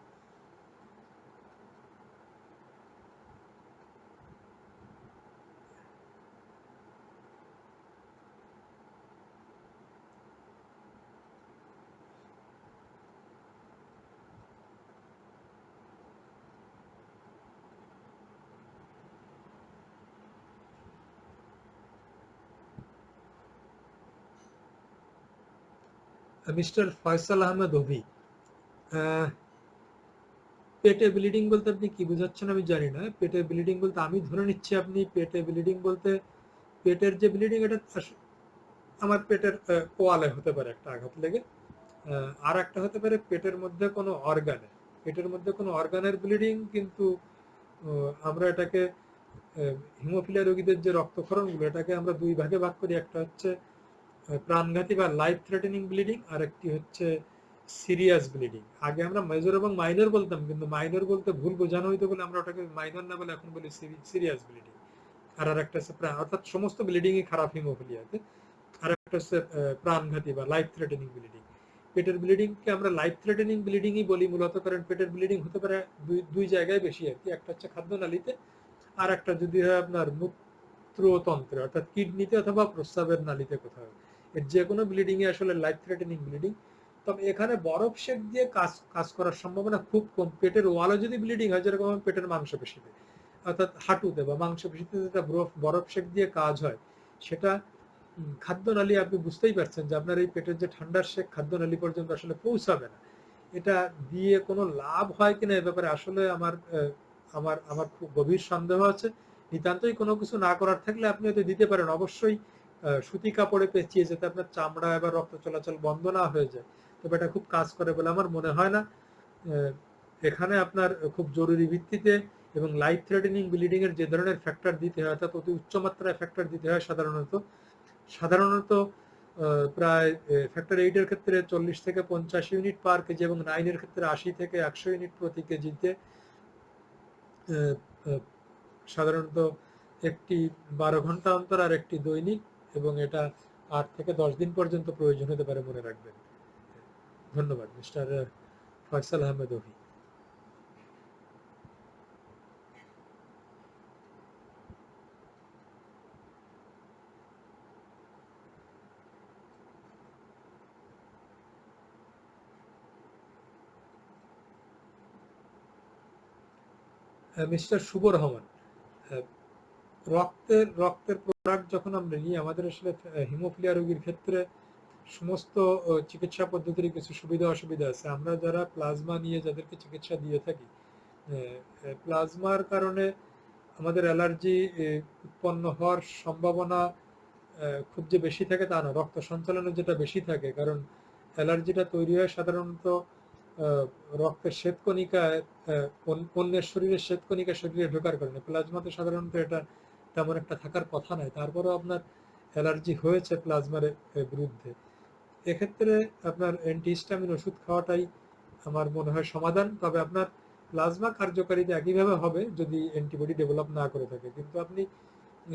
মিস্টার ফয়সাল আহমেদ অভি, পেটে ব্লিডিং বলতে আপনি কি বোঝাচ্ছেন আমি জানি না। পেটে ব্লিডিং বলতে আমি ধরে নিচ্ছি আপনি পেটে ব্লিডিং বলতে পেটের যে ব্লিডিং এটা আমার পেটের কোয়ালে হতে পারে একটা আঘাত লেগে, আর একটা হতে পারে পেটের মধ্যে কোনো অর্গানে, পেটের মধ্যে কোনো অর্গানের ব্লিডিং। কিন্তু আমরা এটাকে হিমোফিলিয়া রোগীদের যে রক্তক্ষরণগুলো এটাকে আমরা দুই ভাগে ভাগ করি। একটা হচ্ছে প্রাণঘাতী বা লাইফ থ্রেটেনিং ব্লিডিং, আর একটি হচ্ছে সিরিয়াস ব্লিডিং। আগে আমরা মেজর এবং মাইনর বলতাম, কিন্তু মাইনর বলতে ভুল বোঝানো হইতো বলে আমরা ওটাকে মাইনর না বলে এখন বলি সিরিয়াস ব্লিডিং। আর একটা হচ্ছে অর্থাৎ সমস্ত ব্লিডিংই খারাপ হিমোফিলিয়াতে। আর একটা হচ্ছে প্রাণঘাতী বা লাইফ থ্রেটেনিং ব্লিডিং। পেটের ব্লিডিংকে আমরা লাইফ থ্রেটেনিং ব্লিডিংই বলি মূলত, কারণ পেটের ব্লিডিং হতে পারে দুই জায়গায় বেশি আর কি। একটা হচ্ছে খাদ্যনালীতে, আর একটা যদি হয় আপনার মূত্রতন্ত্রে, অর্থাৎ কিডনিতে অথবা প্রস্রাবের নালীতে কোথাও। এর যে কোনো ব্লিডিং এ আসলে লাইফ থ্রেটেনিং ব্লিডিং। তবে এখানে বরফ শেক দিয়ে কাজ করার সম্ভাবনা খুব কম। পেটের ওয়ালে যদি ব্লিডিং হয়, যেরকম পেটের মাংসপেশিতে অর্থাৎ হাঁটুতে বা মাংসপেশিতে যেটা বরফ শেক দিয়ে কাজ হয়, সেটা খাদ্যনালী আপনি বুঝতেই পারছেন যে আপনার এই পেটের যে ঠান্ডার শেক খাদ্যনালী পর্যন্ত আসলে পৌঁছাবে না। এটা দিয়ে কোনো লাভ হয় কিনা এ ব্যাপারে আসলে আমার খুব গভীর সন্দেহ আছে। নিতান্তই কোনো কিছু না করার থাকলে আপনি হয়তো দিতে পারেন। অবশ্যই সুতি কাপড়ে পেঁচিয়ে যাতে আপনার চামড়া এবার রক্ত চলাচল বন্ধ না হয়ে যায়। তবে এটা খুব কাজ করে বলে আমার মনে হয় না। এখানে আপনার খুব জরুরি ভিত্তিতে এবং লাইফ থ্রেটেনিং ব্লিডিং এর যে ধরনের ফ্যাক্টর দিতে হয় অর্থাৎ অতি উচ্চ মাত্রায় ফ্যাক্টর দিতে হয় সাধারণত প্রায় ফ্যাক্টর 8 এর ক্ষেত্রে 40 থেকে 50 ইউনিট পার কেজি এবং 9 এর ক্ষেত্রে 80 থেকে 100 ইউনিট প্রতি কেজিতে সাধারণত একটি 12 ঘন্টা অন্তর আর একটি দৈনিক এবং এটা 8 থেকে 10 দিন পর্যন্ত প্রয়োজন হতে পারে মনে রাখবেন। ধন্যবাদ মিস্টার ফয়সাল আহমেদ ওহি। মিস্টার শুভ রহমান, রক্তের প্রোডাক্ট যখন আমরা নিই আমাদের আসলে হিমোফিলিয়া রোগীর ক্ষেত্রে সমস্ত চিকিৎসা পদ্ধতির কিছু সুবিধা অসুবিধা আছে। আমরা যারা প্লাজমা নিয়ে যাদেরকে চিকিৎসা দিয়ে থাকি, প্লাজমার কারণে আমাদের অ্যালার্জি উৎপন্ন হওয়ার সম্ভাবনা খুব যে বেশি থাকে তা না। রক্ত সঞ্চালনে যেটা বেশি থাকে, কারণ অ্যালার্জিটা তৈরি হয় সাধারণত রক্তের শ্বেতকণিকায়, অন্যের শরীরের শ্বেতকণিকা শরীরে ঢোকার কারণে। প্লাজমাতে সাধারণত এটা তেমন একটা থাকার কথা নয়, তারপরেও আপনার অ্যালার্জি হয়েছে প্লাজমার বিরুদ্ধে। এক্ষেত্রে আপনার অ্যান্টিহিস্টামিন ওষুধ খাওয়াটাই আমার মনে হয় সমাধান। তবে আপনার প্লাজমা কার্যকারিতা একইভাবে হবে যদি অ্যান্টিবডি ডেভেলপ না করে থাকে। কিন্তু আপনি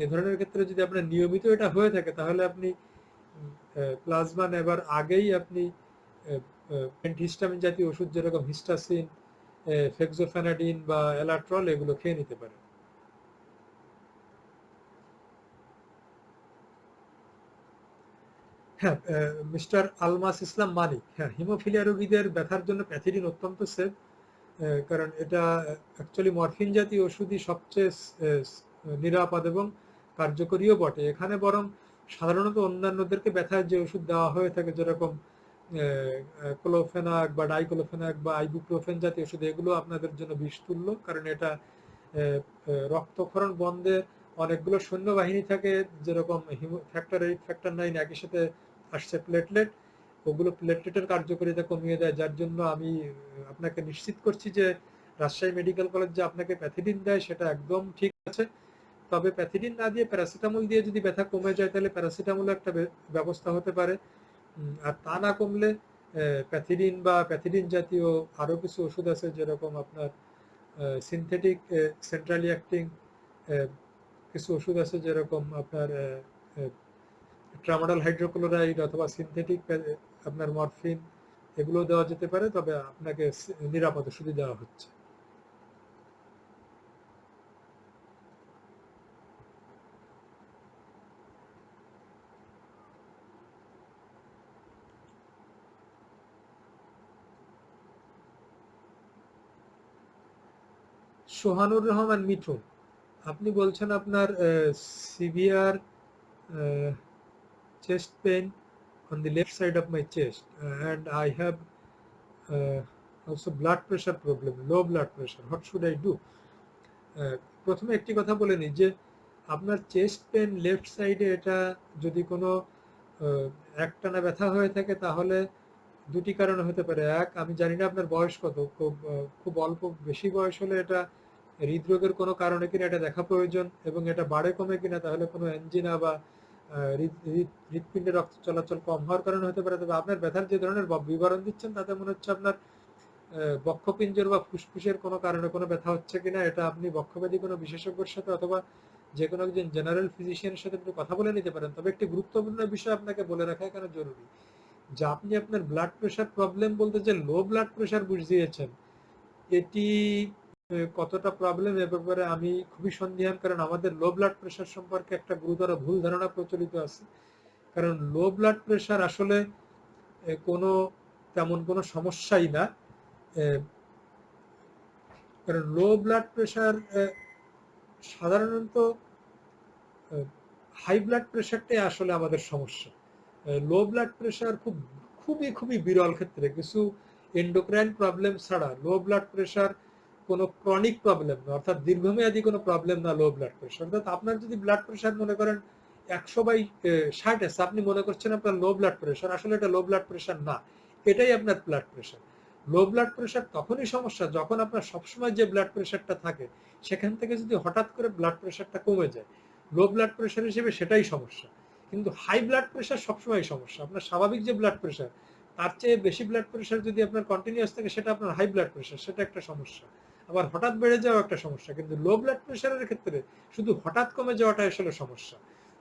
এ ধরনের ক্ষেত্রে যদি আপনার নিয়মিত এটা হয়ে থাকে তাহলে আপনি প্লাজমা নেবার আগেই আপনি অ্যান্টিহিস্টামিন জাতীয় ওষুধ যেরকম হিস্টাসিন, ফেক্সোফেনাডিন বা এলাট্রল এগুলো খেয়ে নিতে পারেন। হ্যাঁ, মিস্টার আলমাস ইসলাম মানিক, হ্যাঁ, হিমোফিলিয়া রোগীদের ব্যথার জন্য প্যাথিডিন অত্যন্ত সেফ। কারণ এটা অ্যাকচুয়ালি মরফিন জাতীয় ওষুধই সবচেয়ে নিরাপদ এবং কার্যকরীও বটে। এখানে বরং সাধারণত অন্যান্যদেরকে ব্যথার যে ওষুধ দেওয়া হয়ে থাকে যেরকম ক্লোফেনাক বা ডাইক্লোফেনাক বা আইবুপ্রোফেন জাতীয় ওষুধ, এগুলো আপনাদের জন্য বিষতুল্য। কারণ এটা রক্তক্ষরণ বন্ধে অনেকগুলো সৈন্যবাহিনী থাকে, যেরকম ফ্যাক্টর 8 ফ্যাক্টর 9 একই সাথে আসছে প্লেটলেট, ওগুলো প্লেটলেটের কার্যকারিতা কমিয়ে দেয়। যার জন্য আমি আপনাকে নিশ্চিত করছি যে রাজশাহী মেডিকেল কলেজ যে আপনাকে প্যাথিডিন দেয় সেটা একদম ঠিক আছে। তবে প্যাথিডিন না দিয়ে প্যারাসিটামল দিয়ে যদি ব্যথা কমে যায় তাহলে প্যারাসিটামল একটা ব্যবস্থা হতে পারে। আর তা না কমলে প্যাথিডিন বা প্যাথিডিন জাতীয় আরও কিছু ওষুধ আছে যেরকম আপনার সিনথেটিক সেন্ট্রালি অ্যাক্টিং কিছু ওষুধ আছে যেরকম আপনার ট্রামাডল হাইড্রোক্লোরাইড অথবা সিনথেটিক আপনার মরফিন, এগুলো দেওয়া যেতে পারে। তবে আপনাকে নিরাপদ ওষুধই দেওয়া হচ্ছে। সোহানুর রহমান মিঠুন, আপনি বলছেন আপনার severe chest pain on the left side of my chest, and I have also blood pressure problem, low blood pressure. What should I do? প্রথমে একটি কথা বলে নিই যে আপনার চেস্ট পেন লেফট সাইডে, এটা যদি কোনো একটানা ব্যথা হয়ে থাকে তাহলে দুটি কারণে হতে পারে। এক, আমি জানি না আপনার বয়স কত, খুব অল্প বেশি বয়স হলে এটা হৃদরোগের কোনো কারণে কিনা এটা দেখা প্রয়োজন, এবং এটা বাড়ে কমে কিনা তাহলে কোনো অ্যাঞ্জিনা বা হৃৎপিণ্ডে রক্ত চলাচল কম হওয়ার কারণে হতে পারে। তবে আপনার ব্যথার যে ধরনের বিবরণ দিচ্ছেন তাতে মনে হচ্ছে আপনার বক্ষপিঞ্জর বা ফুসফুসের কোনো কারণে কোনো ব্যথা হচ্ছে কিনা। এটা আপনি বক্ষব্যাধি কোনো বিশেষজ্ঞের সাথে অথবা যে কোনো একজন জেনারেল ফিজিশিয়ানের সাথে একটু কথা বলে নিতে পারেন। তবে একটি গুরুত্বপূর্ণ বিষয় আপনাকে বলে রাখা এখানে জরুরি যে আপনি আপনার ব্লাড প্রেশার প্রবলেম বলতে যে লো ব্লাড প্রেশার বুঝিয়েছেন, এটি কতটা প্রবলেম এ ব্যাপারে আমি খুবই সন্দিহান। কারণ আমাদের লো ব্লাড প্রেশার সম্পর্কে একটা গুরুতর ভুল ধারণা প্রচলিত আছে। কারণ লো ব্লাড প্রেশার আসলে কোনো তেমন কোনো সমস্যাই না। কারণ লো ব্লাড প্রেশার সাধারণত হাই ব্লাড প্রেশারটাই আসলে আমাদের সমস্যা। লো ব্লাড প্রেশার খুবই খুবই বিরল ক্ষেত্রে কিছু এন্ডোক্রাইন প্রবলেম ছাড়া লো ব্লাড প্রেশার কোনো ক্রনিক প্রবলেম না, অর্থাৎ দীর্ঘমেয়াদী কোনো প্রবলেম না লো ব্লাড প্রেশার। অর্থাৎ আপনার যদি ব্লাড প্রেশার মনে করেন 100/60 আছে, আপনি মনে করছেন আপনার লো ব্লাড প্রেশার, আসলে এটা লো ব্লাড প্রেশার না, এটাই আপনার blood pressure. Low blood pressure তখনই সমস্যা যখন আপনার সবসময় যে ব্লাড প্রেশারটা থাকে সেখান থেকে যদি হঠাৎ করে ব্লাড প্রেশারটা কমে যায়, লো ব্লাড প্রেশার হিসেবে সেটাই সমস্যা। কিন্তু হাই ব্লাড প্রেশার সবসময় সমস্যা। আপনার স্বাভাবিক যে ব্লাড প্রেশার তার চেয়ে বেশি ব্লাড প্রেশার যদি আপনার কন্টিনিউয়াস থাকে সেটা আপনার হাই ব্লাড প্রেশার, সেটা একটা সমস্যা। আবার হঠাৎ বেড়ে যাওয়া একটা সমস্যা। কিন্তু লো ব্লাড প্রেশারের ক্ষেত্রে শুধু হঠাৎ কমে যাওয়াটা আসলে সমস্যা।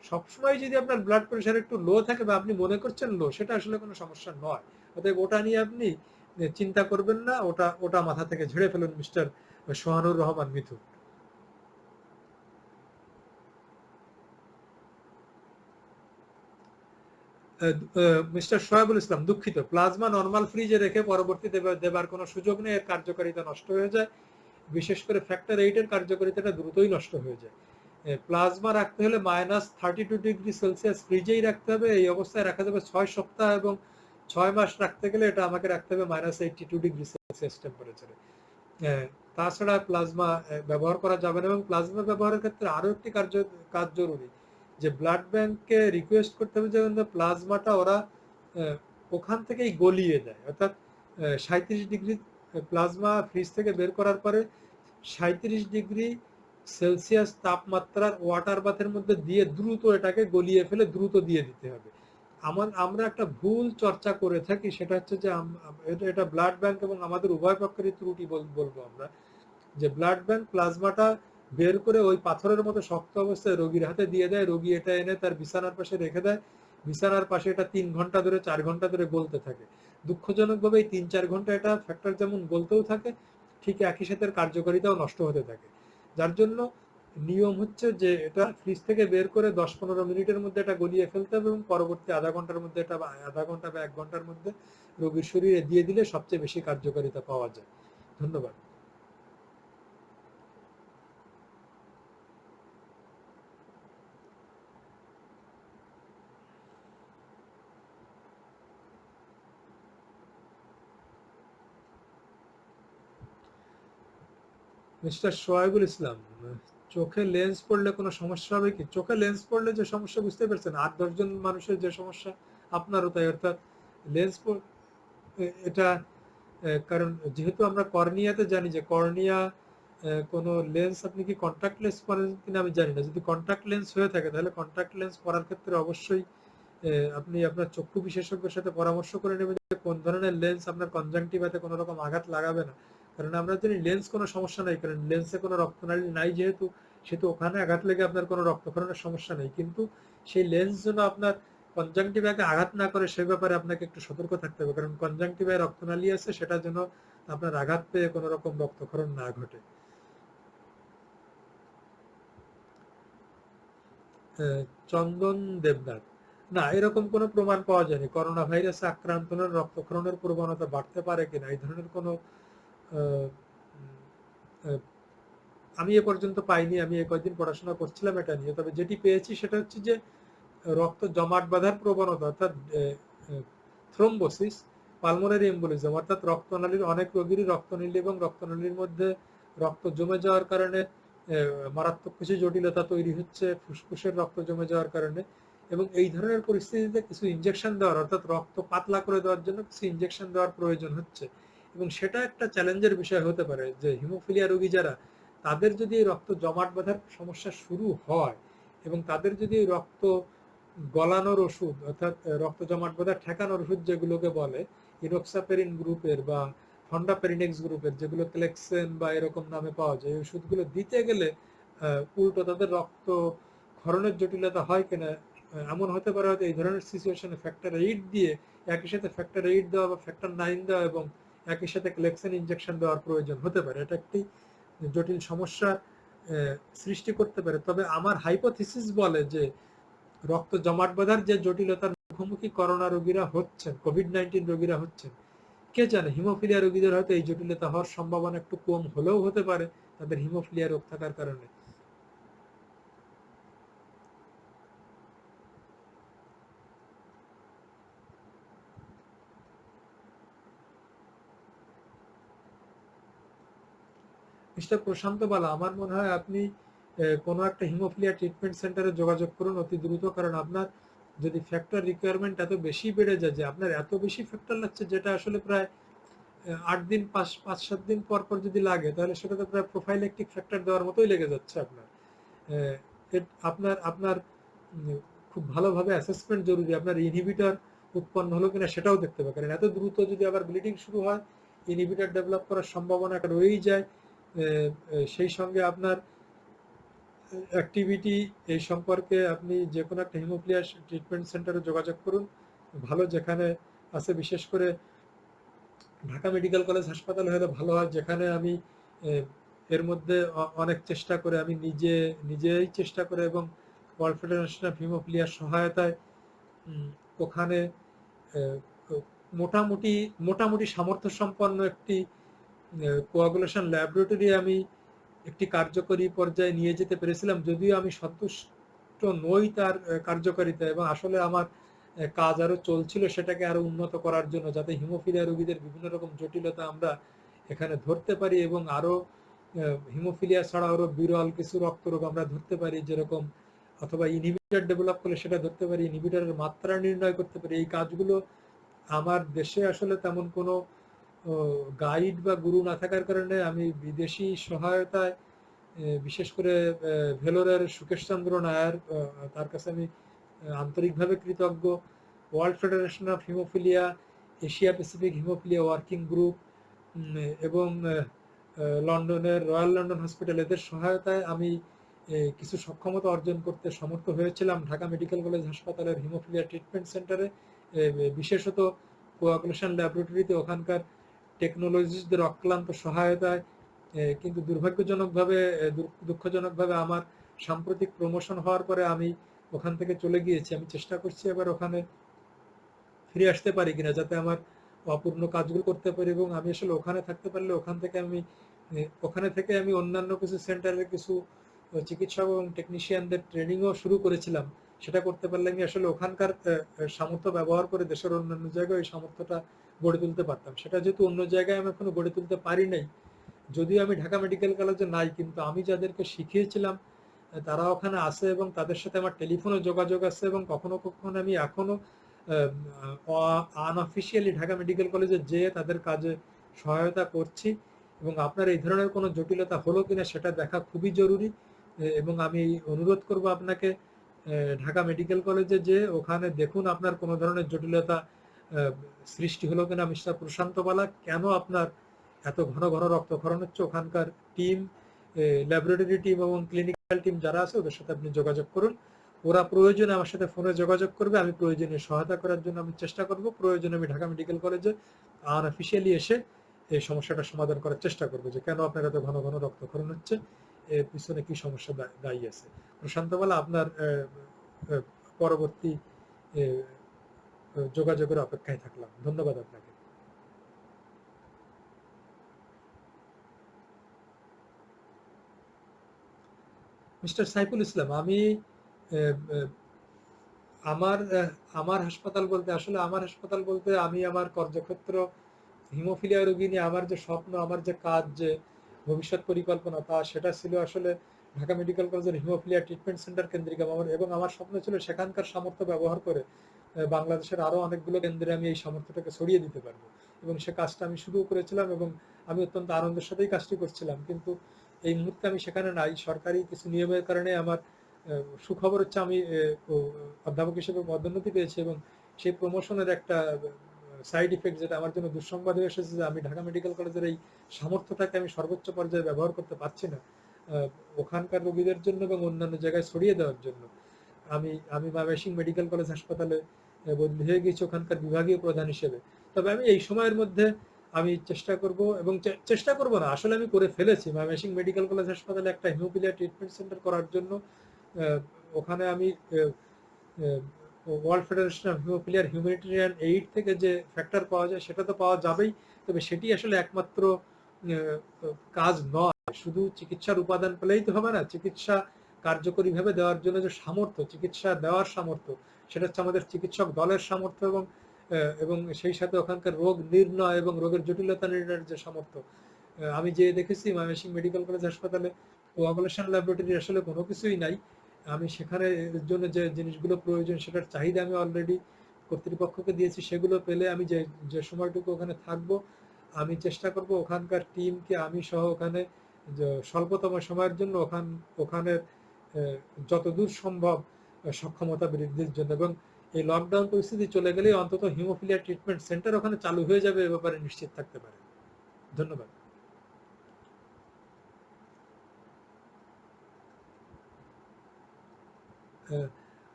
সবসময় যদি আপনার ব্লাড প্রেশার একটু লো থাকে বা আপনি মনে করছেন লো, সেটা আসলে কোনো সমস্যা নয়। অতএব ওটা নিয়ে আপনি চিন্তা করবেন না, ওটা ওটা মাথা থেকে ঝেড়ে ফেলুন মিস্টার সোহানুর রহমান মিথু। মিস্টার সোহাবুল ইসলাম, দুঃখিত, প্লাজমা নর্মাল ফ্রিজে রেখে পরবর্তীতে দেবার কোনো সুযোগ নেই, এর কার্যকারিতা নষ্ট হয়ে যায়। বিশেষ করে ফ্যাক্টর 8 এর কার্যকারিতাটা দ্রুতই নষ্ট হয়ে যায়। প্লাজমা রাখতে হলে -32°C ফ্রিজেই রাখতে হবে। এই অবস্থায় রাখা যাবে 6 সপ্তাহ, এবং 6 মাস রাখতে গেলে এটা আমাকে রাখতে হবে -82°C টেম্পারেচারে। তাছাড়া প্লাজমা ব্যবহার করা যাবে না। এবং প্লাজমা ব্যবহারের ক্ষেত্রে আরো একটি কাজ জরুরি, যে ব্লাড ব্যাংককে রিকোয়েস্ট করতে হবে যে প্লাজমাটা ওরা ওখান থেকেই গলিয়ে দেয়। অর্থাৎ 37° প্লাজমা ফ্রিজ থেকে বের করার পরে 37°C তাপমাত্রার ওয়াটার বাথের মধ্যে দিয়ে দ্রুত এটাকে গলিয়ে ফেলে দ্রুত দিয়ে দিতে হবে। আমরা একটা ভুল চর্চা করে থাকি, সেটা হচ্ছে যে এটা ব্লাড ব্যাংক এবং আমাদের উভয় পক্ষেরই ত্রুটি বলবো আমরা, যে ব্লাড ব্যাংক প্লাজমাটা বের করে ওই পাথরের মতো শক্ত অবস্থায় রোগীর হাতে দিয়ে দেয়, রোগী এটা এনে তার বিছানার পাশে রেখে দেয়, বিছানার পাশে এটা 3 ঘন্টা ধরে 4 ঘন্টা ধরে গলতে থাকে। দুঃখজনকভাবে এই 3-4 ঘন্টা এটা ফ্যাক্টর যেমন গলতেও থাকে, ঠিক একই সাথে কার্যকারিতাও নষ্ট হতে থাকে। যার জন্য নিয়ম হচ্ছে যে এটা ফ্রিজ থেকে বের করে 10-15 মিনিটের মধ্যে এটা গলিয়ে ফেলতে হবে, এবং পরবর্তী আধা ঘন্টার মধ্যে এটা, বা আধা ঘন্টা বা 1 ঘন্টার মধ্যে রোগীর শরীরে দিয়ে দিলে সবচেয়ে বেশি কার্যকারিতা পাওয়া যায়। ধন্যবাদ। মিস্টার সোহাইবুল ইসলাম, চোখে লেন্স পড়লে কোনো সমস্যা হবে কি? চোখে লেন্স পড়লে যে সমস্যা বুঝতে পারছেন, 8-10 জন মানুষের যে সমস্যা আপনারও তাই। অর্থাৎ লেন্স এটা কারণ যেহেতু আমরা কর্নিয়াতে জানি যে কর্নিয়া কোনো লেন্স, আপনি কি কন্টাক্ট লেন্স পরেন কিনা আমি জানি না, যদি কন্টাক্ট লেন্স হয়ে থাকে তাহলে কন্টাক্ট লেন্স পরার ক্ষেত্রে অবশ্যই আপনি আপনার চক্ষু বিশেষজ্ঞের সাথে পরামর্শ করে নেবেন যে কোন ধরনের লেন্স আপনার কনজাংটিভাতে কোনো রকম আঘাত লাগাবে না। কারণ আমরা জানি লেন্স কোনো সমস্যা নাই, কারণ লেন্সে কোনো রক্তনালী নাই যেহেতু, সেহেতু ওখানে আঘাত লেগে আপনার কোনো রক্তক্ষরণের সমস্যা নেই। কিন্তু সেই লেন্স যেন আপনার কনজাংটিভাকে আঘাত না করে সে ব্যাপারে আপনাকে একটু সতর্ক থাকতে হবে, কারণ কনজাংটিভায় রক্তনালী আছে, সেটা যেন আপনার আঘাত পেয়ে কোনো রকম রক্তক্ষরণ না ঘটে। চন্দন দেবনাথ, না, এরকম কোনো প্রমাণ পাওয়া যায়নি। করোনা ভাইরাসে আক্রান্ত হলে রক্তক্ষরণের প্রবণতা বাড়তে পারে কিনা, এই ধরনের কোনো আহ, আহ, আমি এ পর্যন্ত পাইনি। আমি এ কয়েকদিন পড়াশোনা করছিলাম এটা নিয়ে, তবে যেটি পেয়েছি সেটা হচ্ছে যে রক্ত জমাট বাঁধার প্রবণতা, অর্থাৎ থ্রোম্বোসিস, পালমোনারি এম্বোলিজম, অর্থাৎ রক্তনালীর অনেক রোগীরই রক্তনালী এবং রক্তনালীর মধ্যে রক্ত জমে যাওয়ার কারণে মারাত্মক কিছু জটিলতা তৈরি হচ্ছে ফুসফুসের রক্ত জমে যাওয়ার কারণে। এবং এই ধরনের পরিস্থিতিতে কিছু ইনজেকশন দেওয়ার, অর্থাৎ রক্ত পাতলা করে দেওয়ার জন্য কিছু ইনজেকশন দেওয়ার প্রয়োজন হচ্ছে। এবং সেটা একটা চ্যালেঞ্জের বিষয় হতে পারে যে হিমোফিলিয়া রোগী যারা, তাদের যদি এই রক্ত জমাট বাঁধার সমস্যা শুরু হয় এবং তাদের যদি এই রক্ত গলানোর ওষুধ, অর্থাৎ রক্ত জমাট বাঁধা ঠেকানোর ওষুধ যেগুলোকে বলে, ইনোক্সাপেরিন গ্রুপের বা ফন্ডাপেরিনেক্স গ্রুপের, যেগুলো ক্লেক্সেন বা এরকম নামে পাওয়া যায়, এই ওষুধগুলো দিতে গেলে উল্টো তাদের রক্ত ক্ষরণের জটিলতা হয় কিনা, এমন হতে পারে হয়তো এই ধরনের সিচুয়েশনে ফ্যাক্টর 8 দিয়ে একই সাথে ফ্যাক্টর 8 দেওয়া বা ফ্যাক্টর 9 দেওয়া এবং একই সাথে ক্লেক্সেন ইনজেকশন দেওয়ার প্রয়োজন হতে পারে। এটা একটি জটিল সমস্যা সৃষ্টি করতে পারে। তবে আমার হাইপোথিসিস বলে যে রক্ত জমাট বাঁধার যে জটিলতার মুখোমুখি করোনা রোগীরা হচ্ছেন, কোভিড-19 রোগীরা হচ্ছেন, কে জানে হিমোফিলিয়া রোগীদের হয়তো এই জটিলতা হওয়ার সম্ভাবনা একটু কম হলেও হতে পারে তাদের হিমোফিলিয়া রোগ থাকার কারণে। মিস্টার প্রশান্ত বালা, আমার মনে হয় আপনি কোনো একটা হিমোফিলিয়া ট্রিটমেন্ট সেন্টারে যোগাযোগ করুন অতি দ্রুত, কারণ আপনার যদি ফ্যাক্টর রিকোয়ারমেন্ট এত বেশি বেড়ে যায় যে আপনার এত বেশি ফ্যাক্টর লাগছে, যেটা আসলে প্রায় 8 দিন 5-7 দিন পর পর যদি লাগে, তাহলে সেটা তো প্রায় প্রোফাইলেকটিক ফ্যাক্টর দেওয়ার মতোই লেগে যাচ্ছে আপনার। আপনার আপনার খুব ভালোভাবে অ্যাসেসমেন্ট জরুরি। আপনার ইনহিবিটর উৎপন্ন হলো কিনা সেটাও দেখতে হবে, কারণ এত দ্রুত যদি আবার ব্লিডিং শুরু হয়, ইনহিবিটর ডেভেলপ করার সম্ভাবনা একটা রয়েই যায়। সেই সঙ্গে আপনার অ্যাক্টিভিটি এই সম্পর্কে আপনি যে কোনো একটা হিমোফিলিয়া ট্রিটমেন্ট সেন্টারে যোগাযোগ করুন, ভালো যেখানে আছে। বিশেষ করে ঢাকা মেডিকেল কলেজ হাসপাতাল হলে ভালো হয়, যেখানে আমি এর মধ্যে অনেক চেষ্টা করে, আমি নিজেই চেষ্টা করে এবং ওয়ার্ল্ড ফেডারেশন অফ হিমোফিলিয়ার সহায়তায় ওখানে মোটামুটি মোটামুটি সামর্থ্য সম্পন্ন একটি কোয়াগুলেশন ল্যাবরেটরি আমি একটি কার্যকরী পর্যায়ে নিয়ে যেতে পেরেছিলাম, যদিও আমি সন্তুষ্ট নই তার কার্যকারিতা, এবং আসলে আমার কাজ আরও চলছিল সেটাকে আরও উন্নত করার জন্য, যাতে হিমোফিলিয়া রোগীদের বিভিন্ন রকম জটিলতা আমরা এখানে ধরতে পারি এবং আরও হিমোফিলিয়া ছাড়া আরও বিরল কিছু রক্তরোগ আমরা ধরতে পারি, যেরকম অথবা ইনহিবিটর ডেভেলপ করলে সেটা ধরতে পারি, ইনহিবিটরের মাত্রা নির্ণয় করতে পারি। এই কাজগুলো আমার দেশে আসলে তেমন কোনো গাইড বা গুরু না থাকার কারণে আমি বিদেশি সহায়তায়, বিশেষ করে ভেলোরের সুকেশ চন্দ্র নায়ার, তার কাছে আমি আন্তরিকভাবে কৃতজ্ঞ। World federation of haemophilia, Asia Pacific haemophilia working group এবং লন্ডনের রয়্যাল লন্ডন হসপিটাল, এদের সহায়তায় আমি কিছু সক্ষমতা অর্জন করতে সমর্থ হয়েছিলাম ঢাকা মেডিকেল কলেজ হাসপাতালের হিমোফিলিয়া ট্রিটমেন্ট সেন্টারে, বিশেষত কোয়াগুলেশন ল্যাবরেটরিতে ওখানকার টেকনোলজিস্টদের অক্লান্ত সহায়তায়। কিন্তু দুঃখজনকভাবে আমার সাম্প্রতিক প্রমোশন হওয়ার পরে আমি ওখান থেকে চলে গিয়েছি। আমি চেষ্টা করছি এবার ওখানে ফিরে আসতে পারি কিনা, যাতে আমার অপূর্ণ কাজগুলো করতে পারি, এবং আমি আসলে ওখানে থাকতে পারলে ওখানে থেকে আমি অন্যান্য কিছু সেন্টারের কিছু চিকিৎসক এবং টেকনিশিয়ানদের ট্রেনিংও শুরু করেছিলাম। সেটা করতে পারলে আমি আসলে ওখানকার সামর্থ্য ব্যবহার করে দেশের অন্যান্য জায়গায় ওই সামর্থ্যটা গড়ে তুলতে পারতাম। সেটা যেহেতু অন্য জায়গায় আমি এখনো গড়ে তুলতে পারি নাই, যদিও আমি ঢাকা মেডিকেল কলেজে নাই, কিন্তু আমি যাদেরকে শিখিয়েছিলাম তারা ওখানে আছে এবং তাদের সাথে আমার টেলিফোনে যোগাযোগ আছে, এবং কখনো কখনো আমি এখনো আনঅফিসিয়ালি ঢাকা মেডিকেল কলেজে যেয়ে তাদের কাজে সহায়তা করছি। এবং আপনার এই ধরনের কোনো জটিলতা হলো কিনা সেটা দেখা খুবই জরুরি, এবং আমি অনুরোধ করব আপনাকে ঢাকা মেডিকেল কলেজে যে ওখানে দেখুন আপনার কোনো ধরনের জটিলতা সৃষ্টি হলো কিনা। মিস্টার প্রশান্ত বালা, কেন আপনার এত ঘন ঘন রক্তক্ষরণ হচ্ছে, ওখানকার টিম, ল্যাবরেটরি টিম এবং ক্লিনিক্যাল টিম যারা আছে ওদের সাথে আপনি যোগাযোগ করুন। ওরা প্রয়োজনে আমার সাথে ফোনে যোগাযোগ করবে, আমি প্রয়োজনীয় সহায়তা করার জন্য আমি চেষ্টা করব। প্রয়োজনে আমি ঢাকা মেডিকেল কলেজে আনঅফিসিয়ালি এসে এই সমস্যাটা সমাধান করার চেষ্টা করবো, যে কেন আপনার এত ঘন ঘন রক্তক্ষরণ হচ্ছে, এর পিছনে কি সমস্যা দায়ী আছে। প্রশান্ত বালা, আপনার পরবর্তী যোগাযোগের অপেক্ষায় থাকলাম। ধন্যবাদ আপনাকে। মিস্টার সাইফুল ইসলাম, আমি আমার আমার হাসপাতাল বলতে আমি আমার কার্যক্ষেত্র হিমোফিলিয়া রোগী নিয়ে আমার যে স্বপ্ন, আমার যে কাজ, যে ভবিষ্যৎ পরিকল্পনা, সেটা ছিল আসলে ঢাকা মেডিকেল কলেজের হিমোফিলিয়া ট্রিটমেন্ট সেন্টার কেন্দ্রিক। এবং আমার স্বপ্ন ছিল সেখানকার সামর্থ্য ব্যবহার করে বাংলাদেশের আরও অনেকগুলো কেন্দ্রে আমি এই সামর্থ্যটাকে ছড়িয়ে দিতে পারবো, এবং সে কাজটা আমি শুরু করেছিলাম এবং আমি অত্যন্ত আনন্দের সাথেই কাজটি করছিলাম। কিন্তু এই মুহূর্তে আমি সেখানে নাই, সরকারি কিছু নিয়মের কারণে। আমার সুখবর হচ্ছে আমি অধ্যাপক হিসেবে পদোন্নতি পেয়েছি, এবং সেই প্রমোশনের একটা সাইড ইফেক্ট, যেটা আমার জন্য দুঃসংবাদ হয়ে এসেছে, যে আমি ঢাকা মেডিকেল কলেজের এই সামর্থ্যটাকে আমি সর্বোচ্চ পর্যায়ে ব্যবহার করতে পারছি না ওখানকার রোগীদের জন্য এবং অন্যান্য জায়গায় ছড়িয়ে দেওয়ার জন্য। আমি ময়মনসিংহ মেডিকেল কলেজ হাসপাতালে বদলি হয়ে গেছি ওখানকার বিভাগীয় প্রধান হিসেবে। তবে আমি এই সময়ের মধ্যে আমি চেষ্টা করব, এবং চেষ্টা করব না, আসলে আমি করে ফেলেছি ময়মনসিংহ মেডিকেল কলেজ হাসপাতালে একটা হিমোফিলিয়া ট্রিটমেন্ট সেন্টার করার জন্য। ওখানে আমি ওয়ার্ল্ড ফেডারেশন অফ হিমোফিলিয়ার হিউম্যানিটেরিয়ান এইড থেকে যে ফ্যাক্টর পাওয়া যায় সেটা তো পাওয়া যাবেই, তবে সেটি আসলে একমাত্র কাজ নয়। শুধু চিকিৎসার উপাদান পেলেই তো হবে না, চিকিৎসা কার্যকরীভাবে দেওয়ার জন্য যে সামর্থ্য, চিকিৎসা দেওয়ার সামর্থ্য, সেটা হচ্ছে আমাদের চিকিৎসক দলের সামর্থ্য, এবং সেই সাথে ওখানকার রোগ নির্ণয় এবং রোগের জটিলতা নির্ণয়ের যে সামর্থ্য, আমি যে দেখেছি ময়মনসিংহ মেডিকেল কলেজ হাসপাতালে কোয়াগুলেশন ল্যাবরেটরি আসলে কোনো কিছুই নাই। আমি সেখানে এর জন্য যে জিনিসগুলো প্রয়োজন সেটার চাহিদা আমি অলরেডি কর্তৃপক্ষকে দিয়েছি। সেগুলো পেলে আমি যে যে সময়টুকু ওখানে থাকবো আমি চেষ্টা করব ওখানকার টিমকে আমি সহ ওখানে স্বল্পতম সময়ের জন্য ওখানে যতদূর সম্ভব সক্ষমতা বৃদ্ধির জন্য, এবং এই লকডাউন পরিস্থিতি চলে গেলেই অন্তত হিমোফিলিয়া ট্রিটমেন্ট সেন্টার ওখানে চালু হয়ে যাবে, এ ব্যাপারে নিশ্চিত থাকতে পারে। ধন্যবাদ।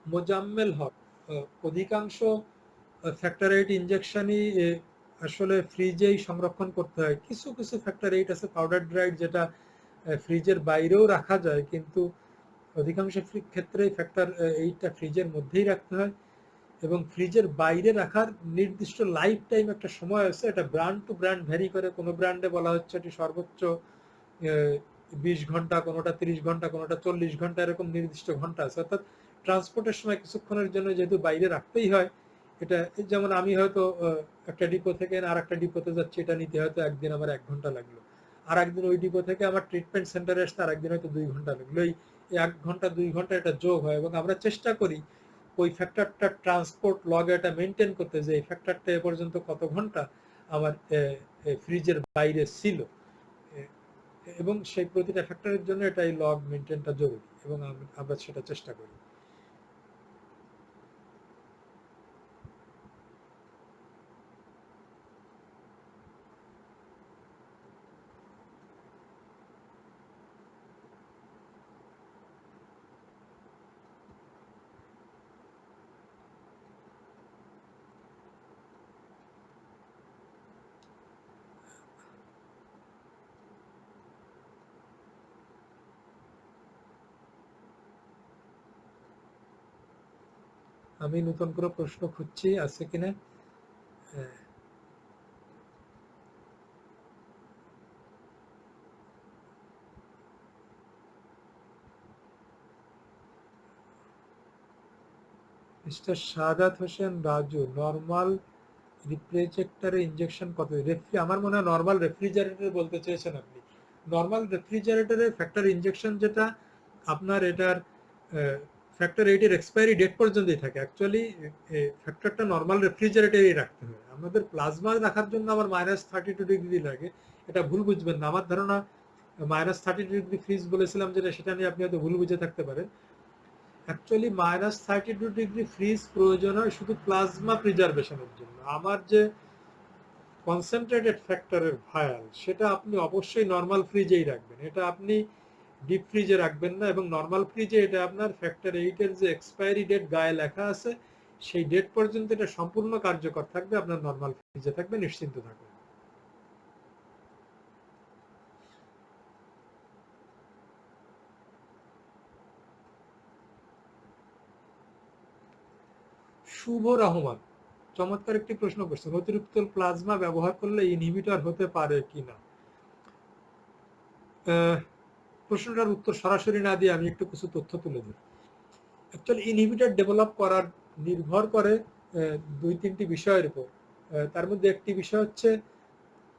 মোজাম্মেল হক, অধিকাংশ ফ্যাক্টর 8 ইনজেকশনই আসলে ফ্রিজেই সংরক্ষণ করতে হয়। কিছু কিছু ফ্যাক্টর 8 আছে পাউডার ড্রাইড যেটা ফ্রিজের বাইরেও রাখা যায়, কিন্তু অধিকাংশ ক্ষেত্রেই ফ্যাক্টর 8টা ফ্রিজের মধ্যেই রাখতে হয়, এবং ফ্রিজের বাইরে রাখার নির্দিষ্ট লাইফ টাইম একটা সময় আছে। এটা ব্র্যান্ড টু ব্র্যান্ড ভ্যারি করে। কোনো ব্র্যান্ডে বলা হচ্ছে এটি সর্বোচ্চ 20 ঘন্টা, কোনোটা 30 ঘন্টা, কোনোটা 40 ঘন্টা, এরকম নির্দিষ্ট ঘন্টা আছে। অর্থাৎ ট্রান্সপোর্টের সময় কিছুক্ষণের জন্য যেহেতু বাইরে রাখতেই হয়, এটা যেমন আমি হয়তো একটা ডিপো থেকে আর একটা ডিপোতে যাচ্ছি, এটা নিতে হয়তো একদিন আমার 1 ঘন্টা লাগলো, আর একদিন ওই ডিপো থেকে আমার ট্রিটমেন্ট সেন্টারে আসতে আর একদিন হয়তো 2 ঘন্টা লাগলো। এই 1 ঘন্টা 2 ঘন্টা এটা যোগ হয়, এবং আমরা চেষ্টা করি ওই ফ্যাক্টরটা ট্রান্সপোর্ট লগে এটা মেনটেন করতে, যে এই ফ্যাক্টরটা এ পর্যন্ত কত ঘন্টা আমার ফ্রিজের বাইরে ছিল, এবং সেই প্রতিটা ফ্যাক্টরের জন্য এটাই লগ মেনটেনটা জরুরি, এবং আমরা সেটা চেষ্টা করি। আমি নতুন করে প্রশ্ন খুঁজছি আছে কিনা। Mister Shahadat Hossain Raju, normal রিফ্রিজারেটরে injection কত? আমার মনে হয় নর্মাল রেফ্রিজারেটর বলতে চেয়েছেন আপনি। নর্মাল রেফ্রিজারেটরে ফ্যাক্টর ইনজেকশন যেটা আপনার এটার ফ্যাক্টর 8 এর এক্সপায়ারি ডেট পর্যন্তই থাকে। অ্যাকচুয়ালি ফ্যাক্টরটা নর্মাল রেফ্রিজারেটরেই রাখতে হয়। আমাদের প্লাজমা রাখার জন্য আবার -32 ডিগ্রি লাগে, এটা ভুল বুঝবেন না। আমার ধারণা -32 ডিগ্রি ফ্রিজ বলেছিলাম যেটা, সেটা নিয়ে আপনি হয়তো ভুল বুঝে থাকতে পারেন। অ্যাকচুয়ালি -32 ডিগ্রি ফ্রিজ প্রয়োজন হয় শুধু প্লাজমা প্রিজার্ভেশনের জন্য। আমার যে কনসেন্ট্রেটেড ফ্যাক্টরের ভায়াল, সেটা আপনি অবশ্যই নর্মাল ফ্রিজেই রাখবেন। এটা আপনি ডিপ ফ্রিজে রাখবেন না, এবং নর্মাল ফ্রিজে এটা আপনার ফ্যাক্টর 8 এর যে এক্সপায়ারি ডেট গায়ে লেখা আছে সেই ডেট পর্যন্ত এটা সম্পূর্ণ কার্যকর থাকবে। আপনার নর্মাল ফ্রিজে থাকবে, নিশ্চিন্ত থাকবে। শুভ রহমান চমৎকার একটি প্রশ্ন করছেন। অতিরিক্ত প্লাজমা ব্যবহার করলে ইনহিবিটর হতে পারে কিনা? প্রশ্নটার উত্তর সরাসরি না দিয়ে আমি একটু কিছু তথ্য তুলে দিই। অ্যাকচুয়ালি ইনহিবিটর ডেভেলপ করার নির্ভর করে 2-3টি বিষয়ের উপর। তার মধ্যে একটি বিষয় হচ্ছে